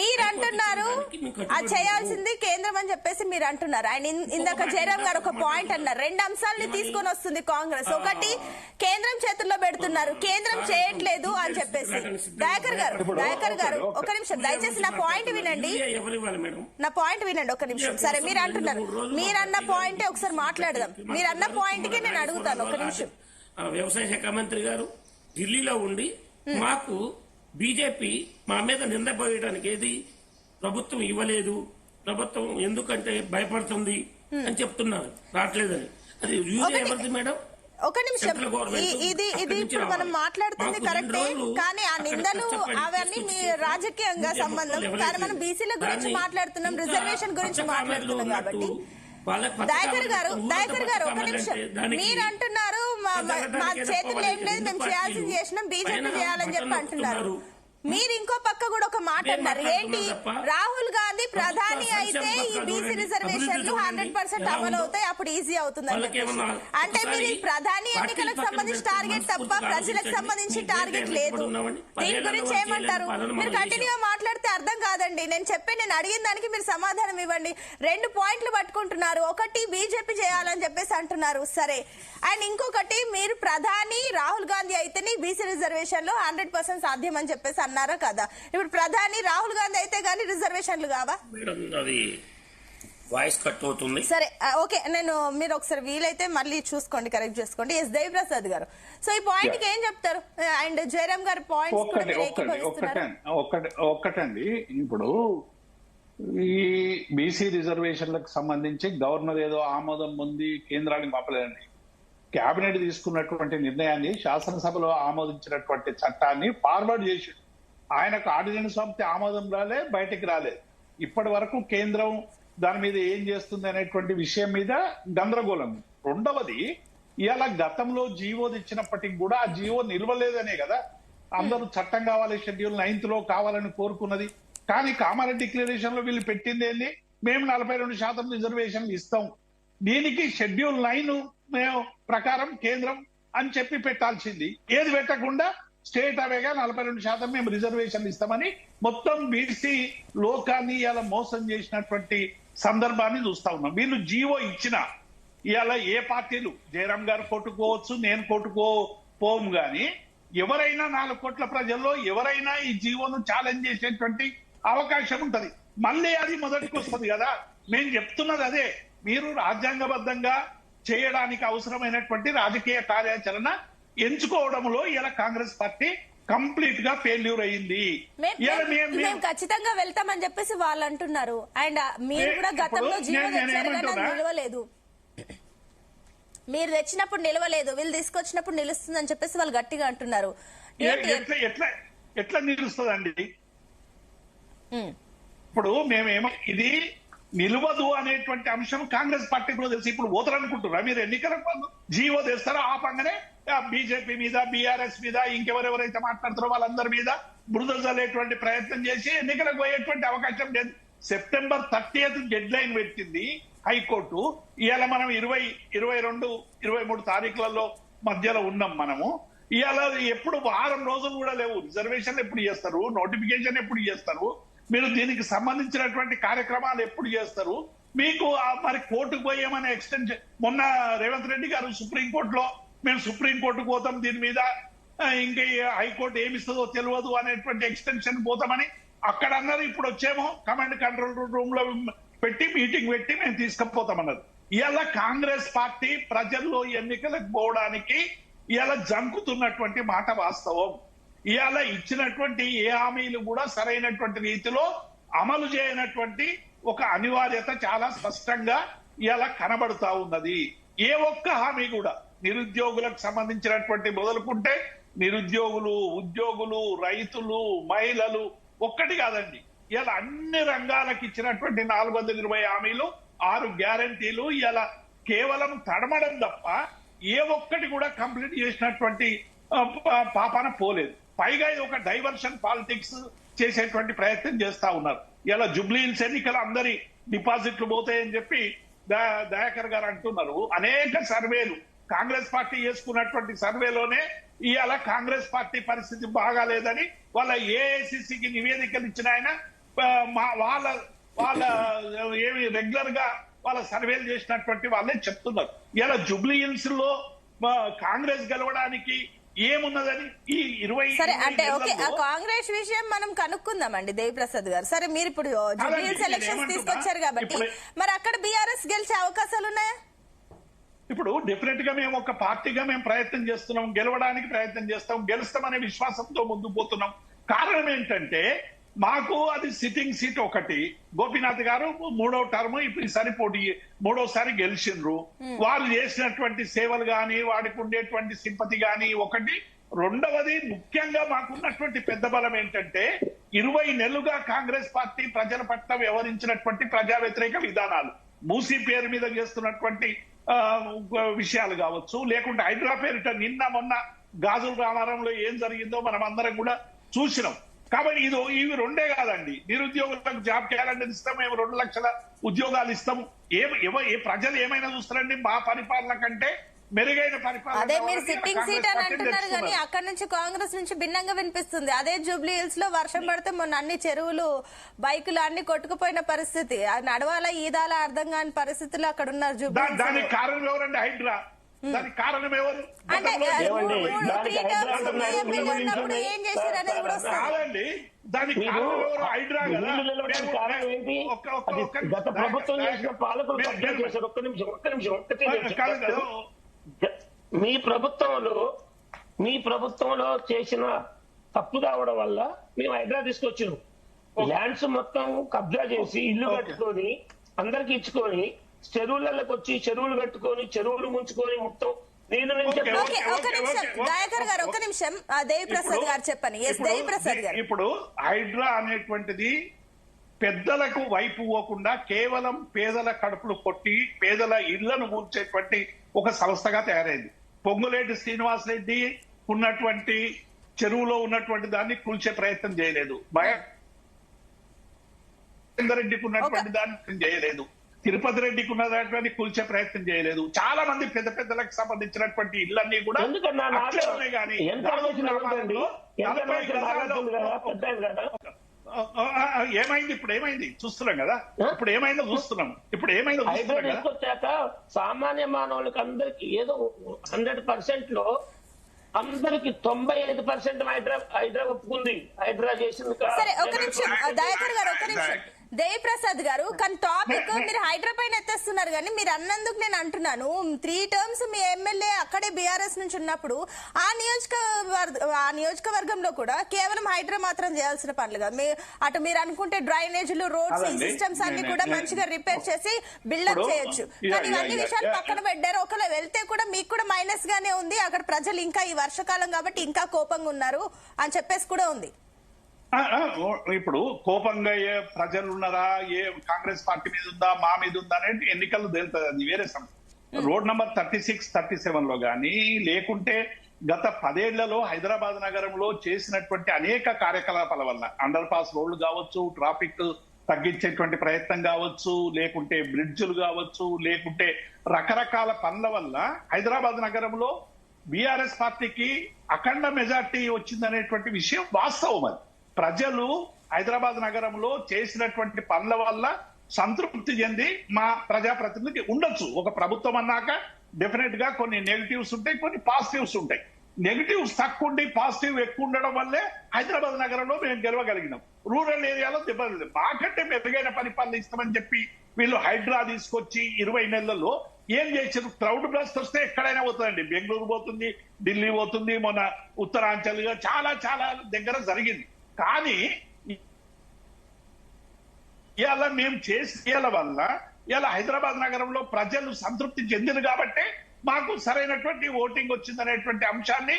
మీరు అంటున్నారు అది చేయాల్సింది కేంద్రం అని చెప్పేసి మీరు అంటున్నారు. ఆయన ఇందాక జయరాం గారు ఒక పాయింట్ అన్నారు, 2 అంశాలని తీసుకొని వస్తుంది కాంగ్రెస్. ఒకటి కేంద్రం చేతుల్లో పెడుతున్నారు, కేంద్రం చేయట్లేదు అని చెప్పేసి. దయాకర్ గారు ఒక నిమిషం దయచేసి నా పాయింట్ వినండి, ఒక నిమిషం. సరే, మీరు అంటున్నారు, మీరన్న పాయింటే ఒకసారి మాట్లాడదాం. మీరన్న పాయింట్ కి నేను అడుగుతాను, ఒక నిమిషం. వ్యవసాయ శాఖ మంత్రి గారు ఢిల్లీలో ఉండి మాకు బీజేపీ మా మీద నిందపోయడానికి ఏది ప్రభుత్వం ఇవ్వలేదు, ప్రభుత్వం ఎందుకంటే భయపడుతుంది అని చెప్తున్నారు, రావట్లేదని. అది ఎవరిది మేడం? ఒక నిమిషం, ఇది ఇప్పుడు మనం మాట్లాడుతుంది కరెక్టే, కానీ ఆ నిందలు అవన్నీ మీ రాజకీయంగా సంబంధం. కానీ మనం బీసీల గురించి మాట్లాడుతున్నాం, రిజర్వేషన్ గురించి మాట్లాడుతున్నాం కాబట్టి. దయాకర్ గారు ఒక నిమిషం, మీరు అంటున్నారు మా చేతుల్లో ఏం లేదు, మేము చేయాల్సింది చేసినాం, బీజేపీ చేయాలని చెప్పి అంటున్నారు. మీరు ఇంకో పక్క కూడా ఒక మాట అన్నారు ఏంటి, రాహుల్ గాంధీ ప్రధాని అయితే ఈ బీసీ రిజర్వేషన్లు 100% అమలు అవుతాయి, అప్పుడు ఈజీ అవుతుందని చెప్పేసి. అంటే మీరు ప్రధాని ఎన్నికలకు సంబంధించి టార్గెట్ తప్ప ప్రజలకు సంబంధించి టార్గెట్ లేదు. దీని గురించి ఏమంటారు? మీరు కంటిన్యూగా మాట్లాడితే అర్థం కాదండి. నేను అడిగిన దానికి మీరు సమాధానం ఇవ్వండి. 2 పాయింట్లు పట్టుకుంటున్నారు. ఒకటి బీజేపీ చేయాలని చెప్పేసి అంటున్నారు, సరే. అండ్ ఇంకొకటి మీరు ప్రధాని రాహుల్ గాంధీ అయితేనే బీసీ రిజర్వేషన్ లో 100% సాధ్యం అని చెప్పేసి అన్నారా కదా. ఇప్పుడు ప్రధాని రాహుల్ గాంధీ అయితే గానీ రిజర్వేషన్లు కావా? వాయిస్ కట్ అవుతుంది. సరే ఓకే, మీరు ఒకసారి వీలైతే మళ్ళీ చూసుకోండి, కరెక్ట్ చేసుకోండి. ఎస్ దేవిప్రసాద్ గారు, సో ఈ పాయింట్ కి ఏం చెప్తారు? అండ్ జయరామ్ గారి పాయింట్స్ ఒక్కటండి. ఇప్పుడు ఈ బీసీ రిజర్వేషన్లకు సంబంధించి గవర్నర్ ఏదో ఆమోదం పొంది కేంద్రానికి పంపలేదండి. కేబినెట్ తీసుకున్నటువంటి నిర్ణయాన్ని, శాసనసభలో ఆమోదించినటువంటి చట్టాన్ని ఫార్వర్డ్ చేసి ఆయనకు ఆర్డినెన్స్ పంపితే ఆమోదం రాలే, బయటికి రాలేదు. ఇప్పటి వరకు కేంద్రం దాని మీద ఏం చేస్తుంది అనేటువంటి విషయం మీద గందరగోళం. రెండవది, ఇవాళ గతంలో జీవో తెచ్చినప్పటికి కూడా ఆ జీవో నిలవలేదనే కదా అందరూ చట్టం కావాలి, షెడ్యూల్ 9th లో కావాలని కోరుకున్నది. కానీ కామారెడ్డి డిక్లరేషన్ లో వీళ్ళు పెట్టింది ఏంది, మేము 42% రిజర్వేషన్లు ఇస్తాం, దీనికి షెడ్యూల్ 9 మేము ప్రకారం కేంద్రం అని చెప్పి పెట్టాల్సింది. ఏది పెట్టకుండా స్టేట్ అవేగా 42% మేము రిజర్వేషన్లు ఇస్తామని మొత్తం బీసీ లోకాన్ని ఇలా మోసం చేసినటువంటి సందర్భాన్ని చూస్తా ఉన్నాం. వీళ్ళు జీవో ఇచ్చిన ఇవాళ ఏ పార్టీలు, జయరాం గారు కొట్టుకోవచ్చు, నేను కొట్టుకోపోము, గాని ఎవరైనా 4 కోట్ల ప్రజల్లో ఎవరైనా ఈ జీవోను ఛాలెంజ్ చేసేటువంటి అవకాశం ఉంటది. మళ్ళీ అది మొదటికి వస్తుంది కదా. మేము చెప్తున్నది అదే, మీరు రాజ్యాంగబద్ధంగా చేయడానికి అవసరమైనటువంటి రాజకీయ కార్యాచరణ ఎంచుకోవడంలో ఇలా కాంగ్రెస్ పార్టీ కంప్లీట్ గా ఫెయిల్యూర్ అయింది. మేము ఖచ్చితంగా వెళ్తామని చెప్పేసి వాళ్ళు అంటున్నారు. అండ్ మీరు కూడా గతంలో నిలవలేదు, మీరు తెచ్చినప్పుడు నిలవలేదు, వీళ్ళు తీసుకొచ్చినప్పుడు నిలుస్తుందని చెప్పేసి వాళ్ళు గట్టిగా అంటున్నారు. ఎట్లా నిలుస్తుందండి? ఇప్పుడు మేమేమో ఇది నిలవదు అనేటువంటి అంశం కాంగ్రెస్ పార్టీ కూడా తెలుసు. ఇప్పుడు పోతారనుకుంటున్నారా మీరు ఎన్నికలకు? జీవో తెస్తారా ఆపంగానే బీజేపీ మీద, బీఆర్ఎస్ మీద, ఇంకెవరెవరైతే మాట్లాడుతారో వాళ్ళందరి మీద బురదలు చల్లేటువంటి ప్రయత్నం చేసి ఎన్నికలకు పోయేటువంటి అవకాశం లేదు. September 30th డెడ్ లైన్ పెట్టింది హైకోర్టు. ఇవాళ మనం 20, 22, 23 తారీఖులలో మధ్యలో ఉన్నాం మనము. ఇవాళ ఎప్పుడు వారం రోజులు కూడా లేవు. రిజర్వేషన్ ఎప్పుడు చేస్తారు, నోటిఫికేషన్ ఎప్పుడు చేస్తారు, మీరు దీనికి సంబంధించినటువంటి కార్యక్రమాలు ఎప్పుడు చేస్తారు? మీకు మరి కోర్టుకు పోయేమనే ఎక్స్టెన్షన్, మొన్న రేవంత్ రెడ్డి గారు సుప్రీంకోర్టులో మేము సుప్రీంకోర్టుకు పోతాం దీని మీద, ఇంకా హైకోర్టు ఏమిస్తుందో తెలియదు అనేటువంటి ఎక్స్టెన్షన్ పోతామని అక్కడ అన్నారు. ఇప్పుడు వచ్చేమో కమాండ్ కంట్రోల్ రూమ్ లో పెట్టి మీటింగ్ పెట్టి మేము తీసుకుపోతామన్నారు. ఇవాళ కాంగ్రెస్ పార్టీ ప్రజల్లో ఎన్నికలకు పోవడానికి ఇవాళ జంకుతున్నటువంటి మాట వాస్తవం. ఇవాళ ఇచ్చినటువంటి ఏ హామీలు కూడా సరైనటువంటి రీతిలో అమలు చేయనటువంటి ఒక అనివార్యత చాలా స్పష్టంగా ఇవాళ కనబడుతా ఉన్నది. ఏ ఒక్క హామీ కూడా నిరుద్యోగులకు సంబంధించినటువంటి మొదలుకుంటే నిరుద్యోగులు, ఉద్యోగులు, రైతులు, మహిళలు ఒక్కటి కాదండి, ఇలా అన్ని రంగాలకు ఇచ్చినటువంటి 420 హామీలు, 6 గ్యారంటీలు ఇలా కేవలం తడమడం తప్ప ఏ ఒక్కటి కూడా కంప్లీట్ చేసినటువంటి పాపాన పోలేదు. పైగా ఇది ఒక డైవర్షన్ పాలిటిక్స్ చేసేటువంటి ప్రయత్నం చేస్తా ఉన్నారు. ఇలా జుబ్లీహిల్స్ ఎన్నికలు అందరి డిపాజిట్లు పోతాయని చెప్పి దయాకర్ గారు అంటున్నారు. అనేక సర్వేలు కాంగ్రెస్ పార్టీ చేసుకున్నటువంటి సర్వేలోనే ఇవాళ కాంగ్రెస్ పార్టీ పరిస్థితి బాగాలేదని వాళ్ళ ఏఐసిసికి నివేదికలు ఇచ్చిన ఆయన వాళ్ళ ఏమి రెగ్యులర్ గా వాళ్ళ సర్వేలు చేసినటువంటి వాళ్ళే చెప్తున్నారు. ఇలా జుబ్లీహిల్స్ లో కాంగ్రెస్ గెలవడానికి ఏమున్నదని ఈ 20 సరే అంటే ఓకే, కాంగ్రెస్ విషయం మనం కనుక్కుందామండి దేవిప్రసాద్ గారు. సరే మీరు ఇప్పుడు జుబ్లీహిల్స్ ఎలక్షన్స్ తీసుకొచ్చారు కాబట్టి మరి అక్కడ బీఆర్ఎస్ గెలిచే అవకాశాలు ఉన్నాయా? ఇప్పుడు డెఫినెట్ గా మేము ఒక పార్టీగా మేము ప్రయత్నం చేస్తున్నాం, గెలవడానికి ప్రయత్నం చేస్తాం, గెలుస్తామనే విశ్వాసంతో ముందుకు పోతున్నాం. కారణం ఏంటంటే మాకు అది సిట్టింగ్ సీట్ ఒకటి. గోపీనాథ్ గారు 3వ టర్మ్ ఇప్పుడు ఈసారి మూడోసారి గెలిచిండ్రు. వారు చేసినటువంటి సేవలు గాని, వాడికి ఉండేటువంటి సింపతి గాని ఒకటి. రెండవది, ముఖ్యంగా మాకున్నటువంటి పెద్ద బలం ఏంటంటే 20 నెలలుగా కాంగ్రెస్ పార్టీ ప్రజల పట్ల వ్యవహరించినటువంటి ప్రజా వ్యతిరేక విధానాలు, మూసీ పేరు మీద చేస్తున్నటువంటి విషయాలు కావచ్చు, లేకుంటే హైడ్రా పేరిట నిన్న మొన్న గాజుల రామారంలో ఏం జరిగిందో మనం అందరం కూడా చూసినాం. కాబట్టి ఇవి రెండే కాదండి. నిరుద్యోగులకు జాబ్ క్యాలెండర్ ఇస్తాం, మేము 2 లక్షల ఉద్యోగాలు ఇస్తాము. ప్రజలు ఏమైనా చూస్తారండి? మా పరిపాలన కంటే మెరుగైన పరిపాలన. అదే మీరు సిట్టింగ్ సీట్ అని అంటున్నారు కానీ అక్కడ నుంచి కాంగ్రెస్ నుంచి భిన్నంగా వినిపిస్తుంది. అదే జూబ్లీ హిల్స్ లో వర్షం పడితే మొన్న అన్ని చెరువులు బైకులు అన్ని కొట్టుకుపోయిన పరిస్థితి, నడవాలా ఈదాలా అర్థం కాని పరిస్థితుల్లో అక్కడ ఉన్నారు జూబ్లీ. దానికి కారణం ఎవరండి? హైడ్రా. దానికి కారణం ఎవరు? అంటే ఏం చేశారు అనేది కూడా కాదండి. దానికి కారణం ఎవరు? హైడ్రా కదా. గత ప్రభుత్వం చేసిన పాలకులు కబ్జా చేశారు. ఒక్క నిమిషం. మీ ప్రభుత్వంలో చేసిన తప్పు కావడం వల్ల మేము హైడ్రా తీసుకొచ్చినాం. ల్యాండ్స్ మొత్తం కబ్జా చేసి ఇల్లు కట్టుకొని అందరికి ఇచ్చుకొని చెరువులకి వచ్చి చెరువులు కట్టుకొని చెరువులు ముంచుకొని మొత్తం నేను దయాకర్ గారు ఒక నిమిషం, దేవిప్రసాద్ గారు చెప్పండి. దేవిప్రసాద్ గారు, ఇప్పుడు హైడ్రా అనేటువంటిది పెద్దలకు వైపు పోకుండా కేవలం పేదల కడుపులు కొట్టి పేదల ఇళ్లను మూల్చేటువంటి ఒక సంస్థగా తయారైంది. పొంగులేటి శ్రీనివాసరెడ్డి ఉన్నటువంటి చెరువులో ఉన్నటువంటి దాన్ని కూల్చే ప్రయత్నం చేయలేదు. రెడ్డికి ఉన్నటువంటి దాన్ని చేయలేదు. తిరుపతి రెడ్డికి ఉన్నటువంటి కూల్చే ప్రయత్నం చేయలేదు. చాలా మంది పెద్ద పెద్దలకు సంబంధించినటువంటి ఇళ్లన్నీ కూడా ఏమైంది? ఇప్పుడు ఏమైంది చూస్తున్నాం కదా. ఇప్పుడు ఏమైందో చూస్తున్నాం. తీసుకొచ్చాక సామాన్య మానవులకి అందరికి ఏదో 100% లో అందరికి 95% హైడ్రా ఒప్పుకుంది. హైడ్రా చేసింది. సరే ఒక నిమిషం దయాకర్ గారు, ఒక నిమిషం. దేవిప్రసాద్ గారు, కానీ టాపిక్ మీరు హైడ్రా పైన ఎత్తేస్తున్నారు కానీ మీరు అన్నందుకు నేను అంటున్నాను, 3 టర్మ్స్ మీ ఎమ్మెల్యే అక్కడే బీఆర్ఎస్ నుంచి ఉన్నప్పుడు ఆ నియోజకవర్గంలో కూడా కేవలం హైడ్రా మాత్రం చేయాల్సిన పనులు కాదు. అటు మీరు అనుకుంటే డ్రైనేజీలు, రోడ్స్, ఈ సిస్టమ్స్ అన్ని కూడా మంచిగా రిపేర్ చేసి బిల్డప్ చేయొచ్చు. కానీ ఇవన్నీ విషయాలు పక్కన పెట్టారు. ఒకవేళ వెళ్తే కూడా మీకు కూడా మైనస్ గానే ఉంది. అక్కడ ప్రజలు ఇంకా ఈ వర్షాకాలం కాబట్టి ఇంకా కోపంగా ఉన్నారు అని చెప్పేసి కూడా ఉంది. ఇప్పుడు కోపంగా ప్రజలు ఉన్నారా, ఏ కాంగ్రెస్ పార్టీ మీద ఉందా, మా మీద ఉందా అనేది ఎన్నికల్లో తేలుతుంది. అది వేరే సమస్య. రోడ్ నంబర్ 36, 37 లో గానీ లేకుంటే గత 10 ఏళ్లలో హైదరాబాద్ నగరంలో చేసినటువంటి అనేక కార్యకలాపాల వల్ల అండర్ పాస్ రోడ్లు కావచ్చు, ట్రాఫిక్ తగ్గించేటువంటి ప్రయత్నం కావచ్చు, లేకుంటే బ్రిడ్జులు కావచ్చు, లేకుంటే రకరకాల పనుల వల్ల హైదరాబాద్ నగరంలో బీఆర్ఎస్ పార్టీకి అఖండ మెజార్టీ వచ్చిందనేటువంటి విషయం వాస్తవం. అది ప్రజలు హైదరాబాద్ నగరంలో చేసినటువంటి పనుల వల్ల సంతృప్తి చెంది మా ప్రజాప్రతినిధి ఉండొచ్చు. ఒక ప్రభుత్వం అన్నాక డెఫినెట్ గా కొన్ని నెగిటివ్స్ ఉంటాయి, కొన్ని పాజిటివ్స్ ఉంటాయి. నెగిటివ్స్ తక్కువ ఉండి పాజిటివ్ ఎక్కువ ఉండడం వల్లే హైదరాబాద్ నగరంలో మేము గెలవగలిగినాం. రూరల్ ఏరియాలో దెబ్బలేదు. మాకంటే మెరుగైన పరిపాలన ఇస్తామని చెప్పి వీళ్ళు హైడ్రా తీసుకొచ్చి 20 నెలల్లో ఏం చేశారు? క్రౌడ్ బ్లాస్ట్ వస్తే ఎక్కడైనా పోతుందండి. బెంగళూరు పోతుంది, ఢిల్లీ పోతుంది, మొన్న ఉత్తరాంచల్ చాలా చాలా దగ్గర జరిగింది. కానీ ఇవాళ మేము చేసేల వల్ల ఇలా హైదరాబాద్ నగరంలో ప్రజలు సంతృప్తి చెందిన కాబట్టి మాకు సరైనటువంటి ఓటింగ్ వచ్చిందనేటువంటి అంశాన్ని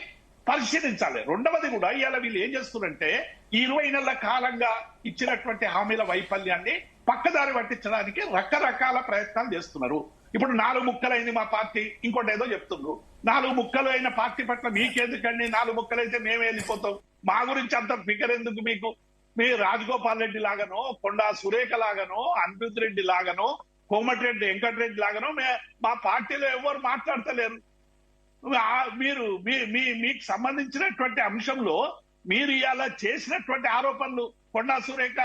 పరిశీలించాలి. రెండవది కూడా ఇవాళ వీళ్ళు ఏం చేస్తున్నారంటే 20 నెలల కాలంగా ఇచ్చినటువంటి హామీల వైఫల్యాన్ని పక్కదారి పట్టించడానికి రకరకాల ప్రయత్నాలు చేస్తున్నారు. ఇప్పుడు 4 ముక్కలైంది మా పార్టీ, ఇంకోటి ఏదో చెప్తున్నారు. 4 ముక్కలు అయిన పార్టీ పట్ల మీకెందుకండి? 4 ముక్కలైతే మేమే వెళ్ళిపోతాం. మా గురించి అంత ఫికర్ ఎందుకు మీకు? మీ రాజగోపాల్ రెడ్డి లాగానో, కొండా సురేఖ లాగానో, అనిరుద్ రెడ్డి లాగానో, కోమటిరెడ్డి వెంకటరెడ్డి లాగానో మా పార్టీలో ఎవరు మాట్లాడతలేరు. మీరు మీకు సంబంధించినటువంటి అంశంలో మీరు ఇవాళ చేసినటువంటి ఆరోపణలు, కొండా సురేఖ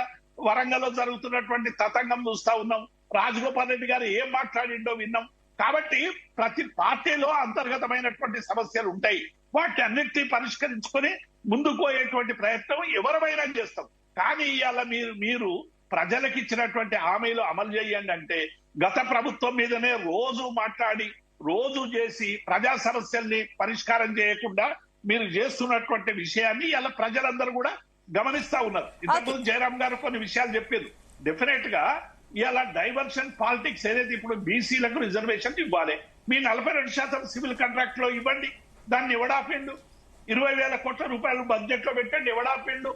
వరంగల్లో జరుగుతున్నటువంటి తతంగం చూస్తా ఉన్నాం. రాజగోపాల్ రెడ్డి గారు ఏం మాట్లాడిండో విన్నాం. కాబట్టి ప్రతి పార్టీలో అంతర్గతమైనటువంటి సమస్యలు ఉంటాయి. వాటి అన్నిటినీ పరిష్కరించుకొని ముందుకు పోయేటువంటి ప్రయత్నం ఎవరైనా చేస్తాం. కానీ ఇవాళ మీరు ప్రజలకు ఇచ్చినటువంటి హామీలు అమలు చేయండి అంటే గత ప్రభుత్వం మీదనే రోజు మాట్లాడి రోజు చేసి ప్రజా సమస్యల్ని పరిష్కారం చేయకుండా మీరు చేస్తున్నటువంటి విషయాన్ని ఇలా ప్రజలందరూ కూడా గమనిస్తా ఉన్నారు. ఇంతకుముందు జయరాం గారు కొన్ని విషయాలు చెప్పారు. డెఫినెట్ గా ఇలా డైవర్షన్ పాలిటిక్స్ ఏదైతే ఇప్పుడు బీసీలకు రిజర్వేషన్ ఇవ్వాలి, మీ 42% సివిల్ కాంట్రాక్ట్ లో ఇవ్వండి. దాన్ని ఎవడాపిండు? 20,000 కోట్ల రూపాయలు బడ్జెట్ లో పెట్టండి, ఎవడాపిండు?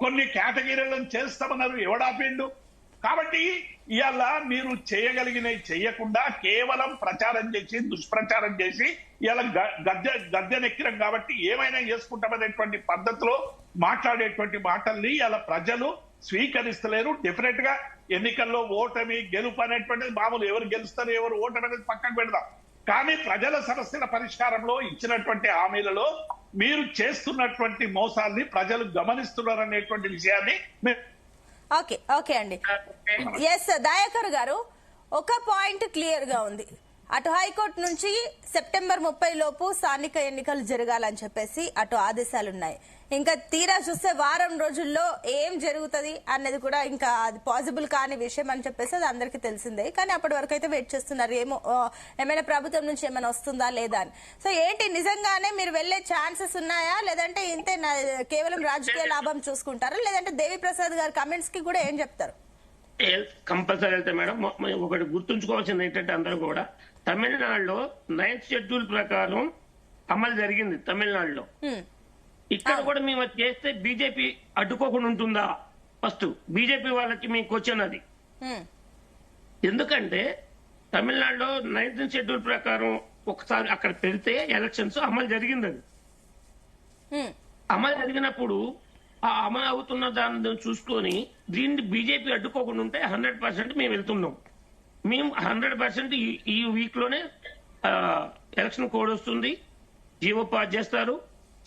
కొన్ని కేటగిరీలను చేస్తామన్నారు, ఎవడాపిండు? కాబట్టి ఇవాళ మీరు చేయగలిగినవి చేయకుండా కేవలం ప్రచారం చేసి దుష్ప్రచారం చేసి ఇవాళ గద్దెనెక్కిరం కాబట్టి ఏమైనా చేసుకుంటామనేటువంటి పద్ధతిలో మాట్లాడేటువంటి మాటల్ని ఇవాళ ప్రజలు స్వీకరిస్తలేరు. డెఫినెట్ గా ఎన్నికల్లో ఓటమి గెలుపు అనేటువంటిది మామూలు, ఎవరు గెలుస్తారు ఎవరు ఓటమి అనేది పక్కకు పెడదాం. కానీ ప్రజల సమస్యల పరిష్కారంలో ఇచ్చినటువంటి హామీలలో మీరు చేస్తున్నటువంటి మోసాల్ని ప్రజలు గమనిస్తున్నారనేటువంటి విషయాన్ని ఓకే అండి. ఎస్ దయాకర్ గారు, ఒక పాయింట్ క్లియర్ గా ఉంది. అటు హైకోర్టు నుంచి సెప్టెంబర్ 30 లోపు స్థానిక ఎన్నికలు జరగాలని చెప్పేసి అటు ఆదేశాలున్నాయి. ఇంకా తీరా చూస్తే వారం రోజుల్లో ఏం జరుగుతుంది అన్నది కూడా ఇంకా అది పాసిబుల్ కాని విషయం అని చెప్పేసి అది అందరికీ తెలిసిందే. కానీ అప్పటి వరకు అయితే వెయిట్ చేస్తున్నారు, ఏమైనా ప్రభుత్వం నుంచి ఏమైనా వస్తుందా లేదా అని. సో ఏంటి, నిజంగానే మీరు వెళ్లే ఛాన్సెస్ ఉన్నాయా, లేదంటే ఇంతే కేవలం రాజకీయ లాభం చూసుకుంటారా, లేదంటే దేవి ప్రసాద్ గారి కమెంట్స్ కి కూడా ఏం చెప్తారు? కంపల్సరీ వెళ్తే మేడం, ఒకటి గుర్తుంచుకోవాల్సింది ఏంటంటే అందరూ కూడా తమిళనాడులో 9th షెడ్యూల్ ప్రకారం అమలు జరిగింది తమిళనాడులో. ఇక్కడ కూడా మేము చేస్తే బీజేపీ అడ్డుకోకుండా ఉంటుందా? ఫస్ట్ బీజేపీ వాళ్ళకి మీ క్వశ్చన్ అది. ఎందుకంటే తమిళనాడులో 9th షెడ్యూల్ ప్రకారం ఒకసారి అక్కడ పెడితే ఎలక్షన్స్ అమలు జరిగింది. అది అమలు జరిగినప్పుడు ఆ అమలు అవుతున్న దాన్ని చూసుకొని దీన్ని బీజేపీ అడ్డుకోకుండా ఉంటే 100% మేము వెళ్తున్నాం. మేము 100% ఈ వీక్ లోనే ఎలక్షన్ కోడ్ వస్తుంది, జీవో పాస్ చేస్తారు,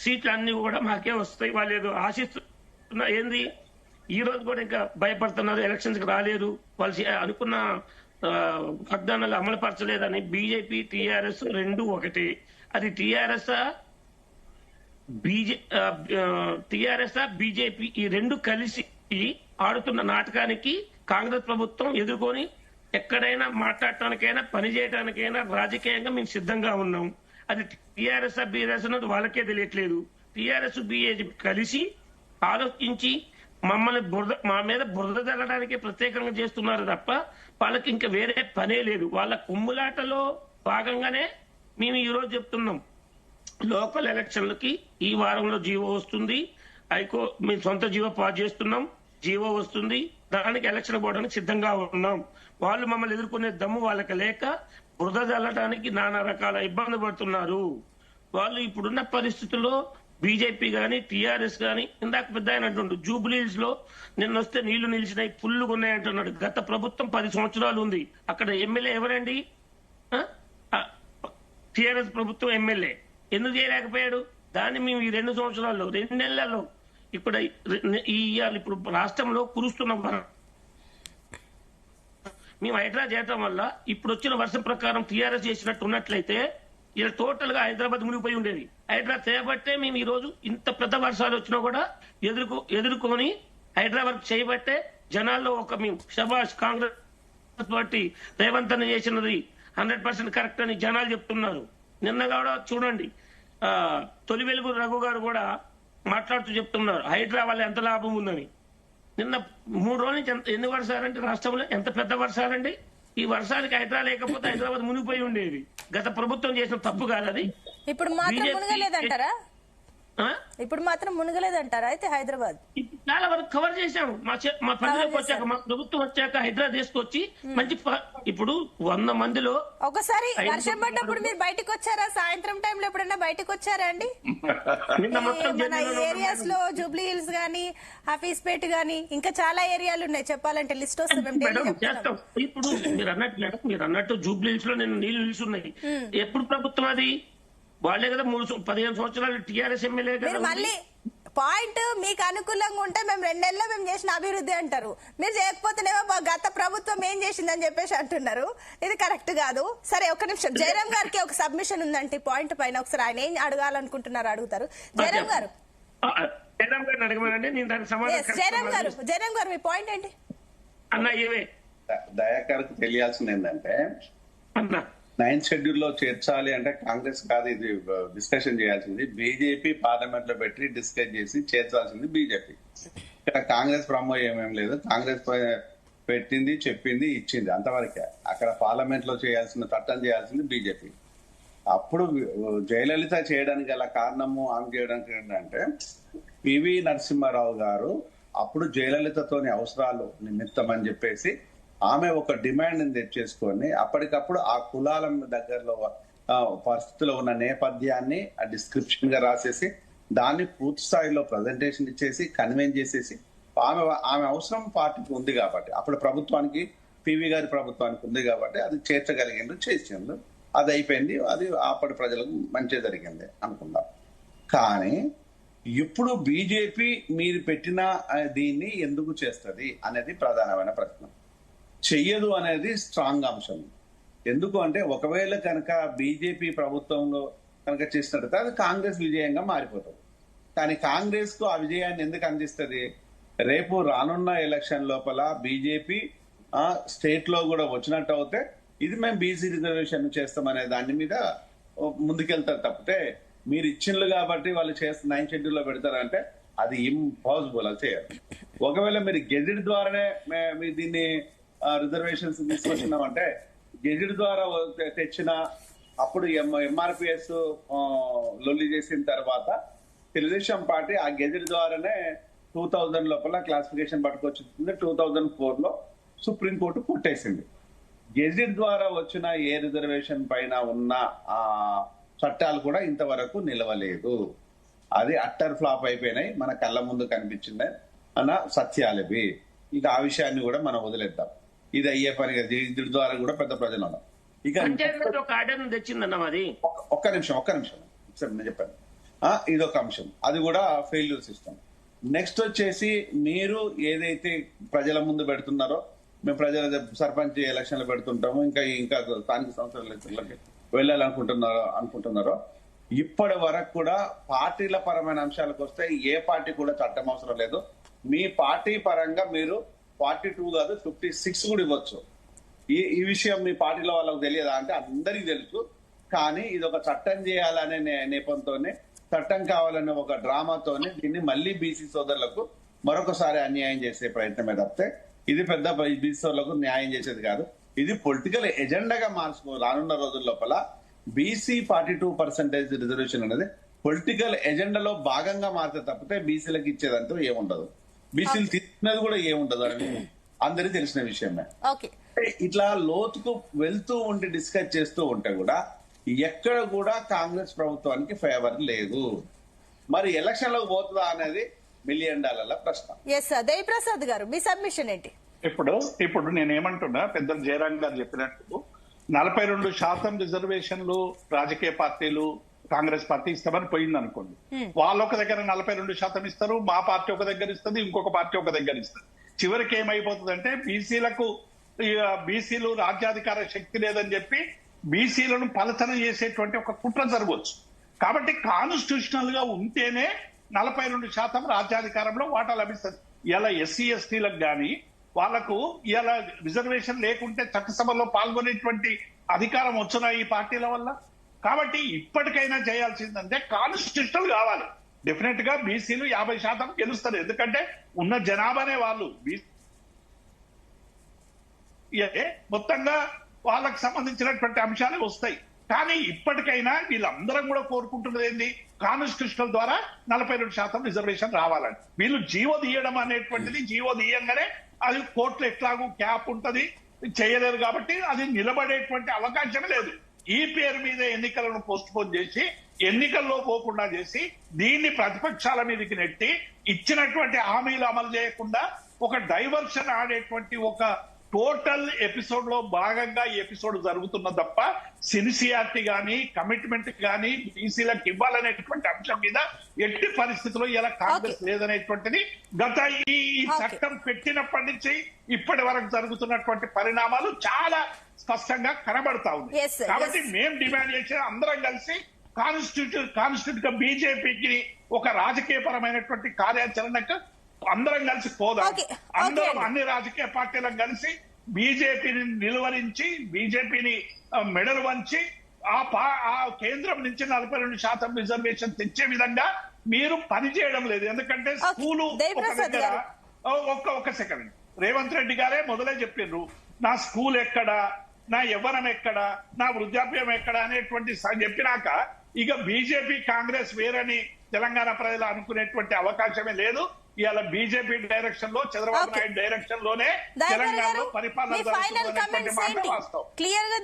సీట్లు అన్ని కూడా మాకే వస్తాయి. వాళ్ళు ఏదో ఆశిస్తున్నా ఏంది, ఈ రోజు కూడా ఇంకా భయపడుతున్నారు, ఎలక్షన్స్ కి రాలేదు, వాళ్ళు అనుకున్న వాగ్దానాలు అమలుపరచలేదని. బీజేపీ టీఆర్ఎస్ రెండు ఒకటి. అది టీఆర్ఎస్ బీజేపీ ఈ రెండు కలిసి ఆడుతున్న నాటకానికి కాంగ్రెస్ ప్రభుత్వం ఎదుర్కొని ఎక్కడైనా మాట్లాడటానికైనా పని చేయడానికైనా రాజకీయంగా మేము సిద్ధంగా ఉన్నాం. అది టీఆర్ఎస్ బీఆర్ఎస్ అన్నది వాళ్ళకే తెలియట్లేదు. టీఆర్ఎస్ బీజేపీ కలిసి ఆలోచించి మమ్మల్ని మా మీద బురద జల్లడానికి ప్రత్యేకంగా చేస్తున్నారు తప్ప వాళ్ళకి ఇంకా వేరే పనే లేదు. వాళ్ళ కుమ్ములాటలో భాగంగానే మేము ఈ రోజు చెప్తున్నాం, లోకల్ ఎలక్షన్లకి ఈ వారంలో జీవో వస్తుంది, మేము సొంత జీవో పాస్ చేస్తున్నాం, జీవో వస్తుంది, దానికి ఎలక్షన్ పోవడానికి సిద్ధంగా ఉన్నాం. వాళ్ళు మమ్మల్ని ఎదుర్కొనే దమ్ము వాళ్ళకి లేక బురద జల్లడానికి నానా రకాల ఇబ్బంది పడుతున్నారు. వాళ్ళు ఇప్పుడున్న పరిస్థితుల్లో బీజేపీ గాని టీఆర్ఎస్ గాని, ఇందాక పెద్ద ఆయన అంటుండు జూబ్లీస్ లో నిన్న వస్తే నీళ్లు నిలిచినాయి, పుల్లుగా ఉన్నాయి అంటున్నాడు. గత ప్రభుత్వం 10 సంవత్సరాలు ఉంది, అక్కడ ఎమ్మెల్యే ఎవరండి? టీఆర్ఎస్ ప్రభుత్వం ఎమ్మెల్యే ఎందుకు చేయలేకపోయాడు? దాన్ని మేము ఈ 2 సంవత్సరాల్లో 2 నెలల్లో ఇప్పుడు రాష్ట్రంలో కురుస్తున్నాం. మేము హైడ్రా చేయటం వల్ల ఇప్పుడు వచ్చిన వర్షం ప్రకారం టీఆర్ఎస్ చేసినట్టు ఉన్నట్లయితే ఇలా టోటల్ గా హైదరాబాద్ మునిగిపోయి ఉండేది. హైడ్రా చేయబట్టే మేము ఈ రోజు ఇంత పెద్ద వర్షాలు వచ్చినా కూడా ఎదుర్కొని హైడ్రా వర్క్ చేయబట్టే జనాల్లో ఒక మేము శబాష్ కాంగ్రెస్ పార్టీ రేవంత్ అన్న చేసినది 100% కరెక్ట్ అని జనాలు చెప్తున్నారు. నిన్న కూడా చూడండి, తొలి వెలుగు రఘు గారు కూడా మాట్లాడుతూ చెప్తున్నారు హైడ్రా వల్ల ఎంత లాభం ఉందని. నిన్న 3 రోజుల నుంచి ఎన్ని వర్షాలంటే రాష్ట్రంలో ఎంత పెద్ద వర్షాలండి. ఈ వర్షానికి హైడ్రా లేకపోతే హైదరాబాద్ మునిగిపోయి ఉండేది. గత ప్రభుత్వం చేసిన తప్పు కాదది. ఇప్పుడు మాత్రం మునగలేదంటారా? ఇప్పుడు మాత్రం మునగలేదంటారా అయితే హైదరాబాద్? చాలా వరకు కవర్ చేశాము. మా పనిలోకి వచ్చాక, మా ప్రభుత్వం వచ్చాక హైడ్రా తీసుకొచ్చి మంచి ఇప్పుడు 100 మందిలో ఒకసారి వర్షం పడ్డప్పుడు మీరు బయటకు వచ్చారా? సాయంత్రం టైంలో ఎప్పుడైనా బయటకు వచ్చారా అండి? మన ఏరియాస్ లో జూబ్లీ హిల్స్ గానీ, హఫీజ్పేట్ గానీ, ఇంకా చాలా ఏరియాలు ఉన్నాయి. చెప్పాలంటే లిస్ట్ వస్తే చేస్తాం. ఇప్పుడు మీరు అన్నట్టు జూబ్లీ హిల్స్ లో నీళ్లు నిలుస్తున్నాయి. ఎప్పుడు ప్రభుత్వం అది? వాళ్లే కదా 15 సంవత్సరాలు టీఆర్ఎస్ ఎమ్మెల్యే కదా. మళ్ళీ పాయింట్ మీకు అనుకూలంగా ఉంటే మేము 2 నెలల్లో మేము చేసిన అభివృద్ధి అంటారు, మీరు చేయకపోతేనేమో గత ప్రభుత్వం ఏం చేసిందని చెప్పేసి అంటున్నారు. ఇది కరెక్ట్ కాదు. సరే ఒక నిమిషం, జయరాం గారికి ఒక సబ్మిషన్ ఉందంటే పాయింట్ పైన, ఒకసారి ఆయన ఏం అడగాలనుకుంటున్నారు అడుగుతారు. జయరాం గారు అడగమనండి, నేను దానికి సమాధానం. జయరాం గారు మీ పాయింట్ ఏంటి? అన్న ఏవే దయాకర్కి తెలియాల్సింది ఏంటంటే, అన్నా 9th షెడ్యూల్ లో చేర్చాలి అంటే కాంగ్రెస్ కాదు ఇది డిస్కషన్ చేయాల్సింది. బీజేపీ పార్లమెంట్ లో పెట్టి డిస్కస్ చేసి చేర్చాల్సింది బీజేపీ. ఇక్కడ కాంగ్రెస్ ప్రమేయం ఏం లేదు. కాంగ్రెస్ పెట్టింది, చెప్పింది, ఇచ్చింది, అంతవరకే. అక్కడ పార్లమెంట్ లో చట్టం చేయాల్సింది బీజేపీ. అప్పుడు జయలలిత చేయడానికి గల కారణము ఆమె చేయడానికి ఏంటంటే, పివి నరసింహారావు గారు అప్పుడు జయలలితతోని అవసరాలు నిమిత్తం అని చెప్పేసి ఆమె ఒక డిమాండ్ తెచ్చేసుకొని అప్పటికప్పుడు ఆ కులాల దగ్గరలో పరిస్థితిలో ఉన్న నేపథ్యాన్ని ఆ డిస్క్రిప్షన్ గా రాసేసి దాన్ని పూర్తి స్థాయిలో ప్రజెంటేషన్ ఇచ్చేసి కన్వెన్స్ చేసేసి ఆమె అవసరం పార్టీకి ఉంది కాబట్టి అప్పుడు ప్రభుత్వానికి పివి గారి ప్రభుత్వానికి ఉంది కాబట్టి అది చేర్చగలిగిండు చేసిండు, అది అయిపోయింది, అది అప్పటి ప్రజలకు మంచి జరిగింది అనుకుందాం. కానీ ఇప్పుడు బీజేపీ మీరు పెట్టిన దీన్ని ఎందుకు చేస్తుంది అనేది ప్రధానమైన ప్రశ్న. చెయ్యదు అనేది స్ట్రాంగ్ అంశం. ఎందుకు అంటే ఒకవేళ కనుక బీజేపీ ప్రభుత్వంలో కనుక చేసినట్టు అది కాంగ్రెస్ విజయంగా మారిపోతుంది. కానీ కాంగ్రెస్ కు ఆ విజయాన్ని ఎందుకు అందిస్తుంది? రేపు రానున్న ఎలక్షన్ లోపల బీజేపీ స్టేట్ లో కూడా వచ్చినట్టు అవుతే ఇది మేము బీసీ రిజర్వేషన్ చేస్తామనే దాని మీద ముందుకెళ్తారు తప్పితే మీరు ఇచ్చిండ్లు కాబట్టి వాళ్ళు 9th షెడ్యూల్ లో పెడతారంటే అది ఇంపాసిబుల్, అది చేయరు. ఒకవేళ మీరు గెజిట్ ద్వారానే మీరు దీన్ని రిజర్వేషన్స్ తీసుకొచ్చినామంటే గెజిట్ ద్వారా తెచ్చిన అప్పుడు ఎంఆర్పిఎస్ లొల్లి చేసిన తర్వాత తెలుగుదేశం పార్టీ ఆ గెజిట్ ద్వారానే 2000 లోపల క్లాసిఫికేషన్ పట్టుకొచ్చింది. 2004లో సుప్రీంకోర్టు కొట్టేసింది. గెజిట్ ద్వారా వచ్చిన ఏ రిజర్వేషన్ పైన ఉన్న ఆ చట్టాలు కూడా ఇంతవరకు నిలవలేదు. అది అట్టర్ ఫ్లాప్ అయిపోయినాయి, మన కళ్ళ ముందు కనిపించింది అన్న సత్యాలవి. ఇక ఆ విషయాన్ని కూడా మనం వదిలేద్దాం. ఇది అయ్యే పని కదా, గెజిట్ ద్వారా కూడా పెద్ద ప్రజలు ఇక తెచ్చిందన్న మరి. ఒక్క నిమిషం నేను చెప్పాను. ఇది ఒక అంశం, అది కూడా ఫెయిల్యూర్ సిస్టమ్. నెక్స్ట్ వచ్చేసి మీరు ఏదైతే ప్రజల ముందు పెడుతున్నారో, మేము ప్రజల సర్పంచ్ ఎలక్షన్లు పెడుతుంటాము, ఇంకా స్థానిక సంస్థల ఎలక్షన్లకి అనుకుంటున్నారో ఇప్పటి వరకు కూడా పార్టీల పరమైన అంశాలకు వస్తే ఏ పార్టీ కూడా చట్టం అవసరం లేదు. మీ పార్టీ పరంగా మీరు 42 కాదు 56 కూడా ఇవ్వచ్చు. ఈ విషయం మీ పార్టీలో వాళ్ళకు తెలియదా అంటే అందరికీ తెలుసు. కానీ ఇది ఒక చట్టం చేయాలనే నేపథ్యంతోనే, చట్టం కావాలనే ఒక డ్రామాతోనే దీన్ని మళ్ళీ బీసీ సోదరులకు మరొకసారి అన్యాయం చేసే ప్రయత్నమే తప్పితే ఇది పెద్ద బీసీ సోదరులకు న్యాయం చేసేది కాదు. ఇది పొలిటికల్ ఎజెండాగా రానున్న రోజుల లోపల బీసీ 42% రిజర్వేషన్ అనేది పొలిటికల్ ఎజెండాలో భాగంగా మారితే తప్పితే బీసీలకు ఇచ్చేదంటూ ఏముండదు, బీసీలు తీసుకునేది కూడా ఏముండదు అని అందరికీ తెలిసిన విషయమే. ఇట్లా లోతుకు వెళ్తూ ఉండి డిస్కస్ చేస్తూ ఉంటే కూడా ఎక్కడ కూడా కాంగ్రెస్ ప్రభుత్వానికి ఫేవర్ లేదు. మరి ఎలక్షన్ లోకి పోతుందా అనేది $1 మిలియన్ ప్రశ్న. దేవిప్రసాద్ గారు మీ సబ్మిషన్ ఏంటి? ఇప్పుడు నేనేమంటున్నా, పెద్దలు జయరాం గారు చెప్పినట్టు 42% రిజర్వేషన్లు రాజకీయ పార్టీలు కాంగ్రెస్ పార్టీ ఇస్తామని పోయింది అనుకోండి. వాళ్ళు ఒక దగ్గర 42% ఇస్తారు, మా పార్టీ ఒక దగ్గర ఇస్తుంది, ఇంకొక పార్టీ ఒక దగ్గర ఇస్తుంది. చివరికి ఏమైపోతుందంటే బీసీలు రాజ్యాధికార శక్తి లేదని చెప్పి బీసీలను పలచన చేసేటువంటి ఒక కుట్ర జరగవచ్చు. కాబట్టి కాన్స్టిట్యూషనల్ గా ఉంటేనే 42% రాజ్యాధికారంలో వాటా లభిస్తుంది. ఇలా ఎస్సీ ఎస్టీలకు గాని వాళ్లకు ఇలా రిజర్వేషన్ లేకుంటే చట్టసభలో పాల్గొనేటువంటి అధికారం వచ్చిన ఈ పార్టీల వల్ల. కాబట్టి ఇప్పటికైనా చేయాల్సిందంటే కాన్స్టిట్యూషనల్ కావాలి. డెఫినెట్ గా బీసీలు 50% గెలుస్తారు, ఎందుకంటే ఉన్న జనాభానే వాళ్ళు మొత్తంగా వాళ్ళకు సంబంధించినటువంటి అంశాలు వస్తాయి. కానీ ఇప్పటికైనా వీళ్ళందరం కూడా కోరుకుంటున్నది ఏంది, కాన్స్టిట్యూషనల్ ద్వారా 42% రిజర్వేషన్ రావాలని. వీళ్ళు జీవో తీయడం అనేటువంటిది, జీవో తీయంగానే అది కోర్టులో ఎట్లాగూ క్యాప్ ఉంటది, చేయలేరు కాబట్టి అది నిలబడేటువంటి అవకాశమే లేదు. ఈ పేరు మీద ఎన్నికలను పోస్ట్ పోన్ చేసి ఎన్నికల్లో పోకుండా చేసి దీన్ని ప్రతిపక్షాల మీదకి నెట్టి ఇచ్చినటువంటి హామీలు అమలు చేయకుండా ఒక డైవర్షన్ ఆడేటువంటి ఒక టోటల్ ఎపిసోడ్ లో భాగంగా ఈ ఎపిసోడ్ జరుగుతున్న తప్ప సిన్సియారిటీ గానీ కమిట్మెంట్ గానీ బీసీలకు ఇవ్వాలనేటువంటి అంశం మీద ఎట్టి పరిస్థితుల్లో ఇలా కాంగ్రెస్ లేదనేటువంటిది గత ఈ చట్టం పెట్టినప్పటి నుంచి ఇప్పటి వరకు జరుగుతున్నటువంటి పరిణామాలు చాలా స్పష్టంగా కనబడతా ఉంది. కాబట్టి మేము డిమాండ్ చేసే అందరం కలిసి కాన్స్టిట్యూట్ గా బీజేపీకి ఒక రాజకీయ పరమైనటువంటి కార్యాచరణకు అందరం కలిసి పోదాం. అందరం అన్ని రాజకీయ పార్టీలకు కలిసి బీజేపీని నిలువరించి బీజేపీని మెడలు వంచి ఆ కేంద్రం నుంచి 42% రిజర్వేషన్ తెచ్చే విధంగా మీరు పని చేయడం లేదు. ఎందుకంటే స్కూలు ఒక సెకండ్, రేవంత్ రెడ్డి గారే మొదలే చెప్పిండ్రు, నా స్కూల్ ఎక్కడ, నా యవ్వనం ఎక్కడ, నా వృద్ధాప్యం ఎక్కడ అనేటువంటి చెప్పినాక ఇక బీజేపీ కాంగ్రెస్ వేరని తెలంగాణ ప్రజలు అనుకునేటువంటి అవకాశమే లేదు. ఇవాళ బీజేపీ డైరెక్షన్ లో చంద్రబాబు Okay. నాయుడు డైరెక్షన్ లోనే దయాకర్ తెలంగాణలో గారు, పరిపాలన మీ ఫైనల్ జరుగుతున్నటువంటి కమెంట్స్ మాట ఏంటి? వాస్తవం. క్లియర్ గా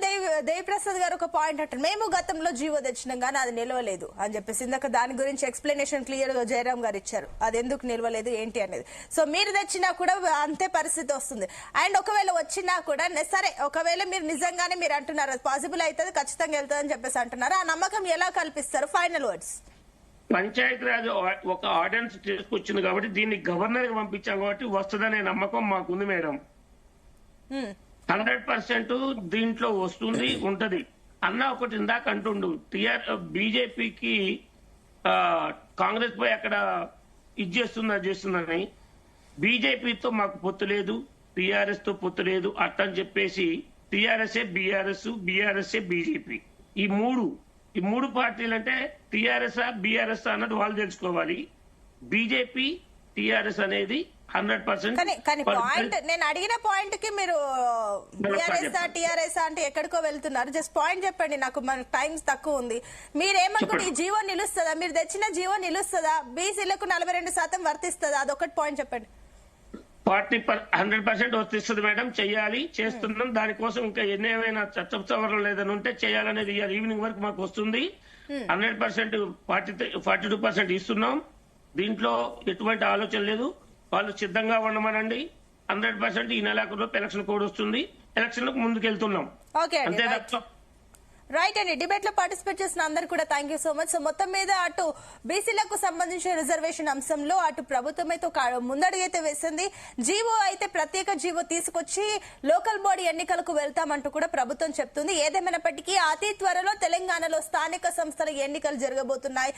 దేవిప్రసాద్ గారు ఒక పాయింట్ అంటారు, మేము గతంలో జీవో తెచ్చినాం కానీ అది నిలవలేదు అని చెప్పేసి ఇందాక దాని గురించి ఎక్స్ప్లెనేషన్ క్లియర్ గా జయరాం గారు ఇచ్చారు, అది ఎందుకు నిలవలేదు ఏంటి అనేది. సో మీరు తెచ్చినా కూడా అంతే పరిస్థితి వస్తుంది. అండ్ ఒకవేళ వచ్చినా కూడా సరే, ఒకవేళ మీరు నిజంగానే మీరు అంటున్నారు అది పాసిబుల్ అవుతుంది, ఖచ్చితంగా వెళ్తుంది అని చెప్పేసి అంటున్నారు, ఆ నమ్మకం ఎలా కల్పిస్తారు? Final words. పంచాయతీరాజ్ ఒక ఆర్డినెన్స్ తీసుకొచ్చింది కాబట్టి దీన్ని గవర్నర్ కి పంపించాం కాబట్టి వస్తుందనే నమ్మకం మాకుంది మేడం. 100% దీంట్లో వస్తుంది ఉంటది అన్న. ఒకటి ఇందాక అంటుండు బీజేపీకి కాంగ్రెస్ పై అక్కడ ఇది చేస్తుందని. బీజేపీతో మాకు పొత్తు లేదు, టీఆర్ఎస్ తో పొత్తు లేదు అట్టని చెప్పేసి టీఆర్ఎస్ఏ బీఆర్ఎస్, బీఆర్ఎస్ఏ బీజేపీ, ఈ మూడు పార్టీలు అంటే టీఆర్ఎస్ బీఆర్ఎస్ అన్నది వాళ్ళు తెలుసుకోవాలి. బీజేపీ టీఆర్ఎస్ అనేది 100%. కానీ పాయింట్ నేను అడిగిన పాయింట్ కి మీరు టీఆర్ఎస్ అంటే ఎక్కడికో వెళ్తున్నారు. జస్ట్ పాయింట్ చెప్పండి, నాకు మన టైం తక్కువ ఉంది. మీరేమనుకుంటే ఈ జీవో నిలుస్తుందా? మీరు తెచ్చిన జీవో నిలుస్తుందా? బీసీలకు 42% వర్తిస్తుందా? అదొకటి పాయింట్ చెప్పండి. 100% వర్తిస్తుంది మేడం. చెయ్యాలి, చేస్తున్నాం. దానికోసం ఇంకా ఏమైనా చట్ట సవరణలు ఏదైనా ఉంటే చేయాలనేది ఈవినింగ్ వరకు మాకు వస్తుంది. 100% 42% ఇస్తున్నాం. దీంట్లో ఎటువంటి ఆలోచన లేదు. వాళ్ళు సిద్ధంగా ఉండమనండి. 100% ఈ నెలాఖరులోపు ఎలక్షన్ కోడ్ వస్తుంది. ఎలక్షన్ లకు ముందుకెళ్తున్నాం. అంతే తప్ప రైట్ అండి. డిబేట్ లో పార్టిసిపేట్ చేసిన అందరు కూడా thank you so much. So మొత్తం మీద అటు బీసీలకు సంబంధించిన రిజర్వేషన్ అంశంలో అటు ప్రభుత్వం అయితే ముందడుగైతే వేసింది. జీవో అయితే ప్రత్యేక జీవో తీసుకొచ్చి లోకల్ బాడీ ఎన్నికలకు వెళ్తామంటూ కూడా ప్రభుత్వం చెప్తుంది. ఏదేమైనప్పటికీ అతి త్వరలో తెలంగాణలో స్థానిక సంస్థల ఎన్నికలు జరగబోతున్నాయి.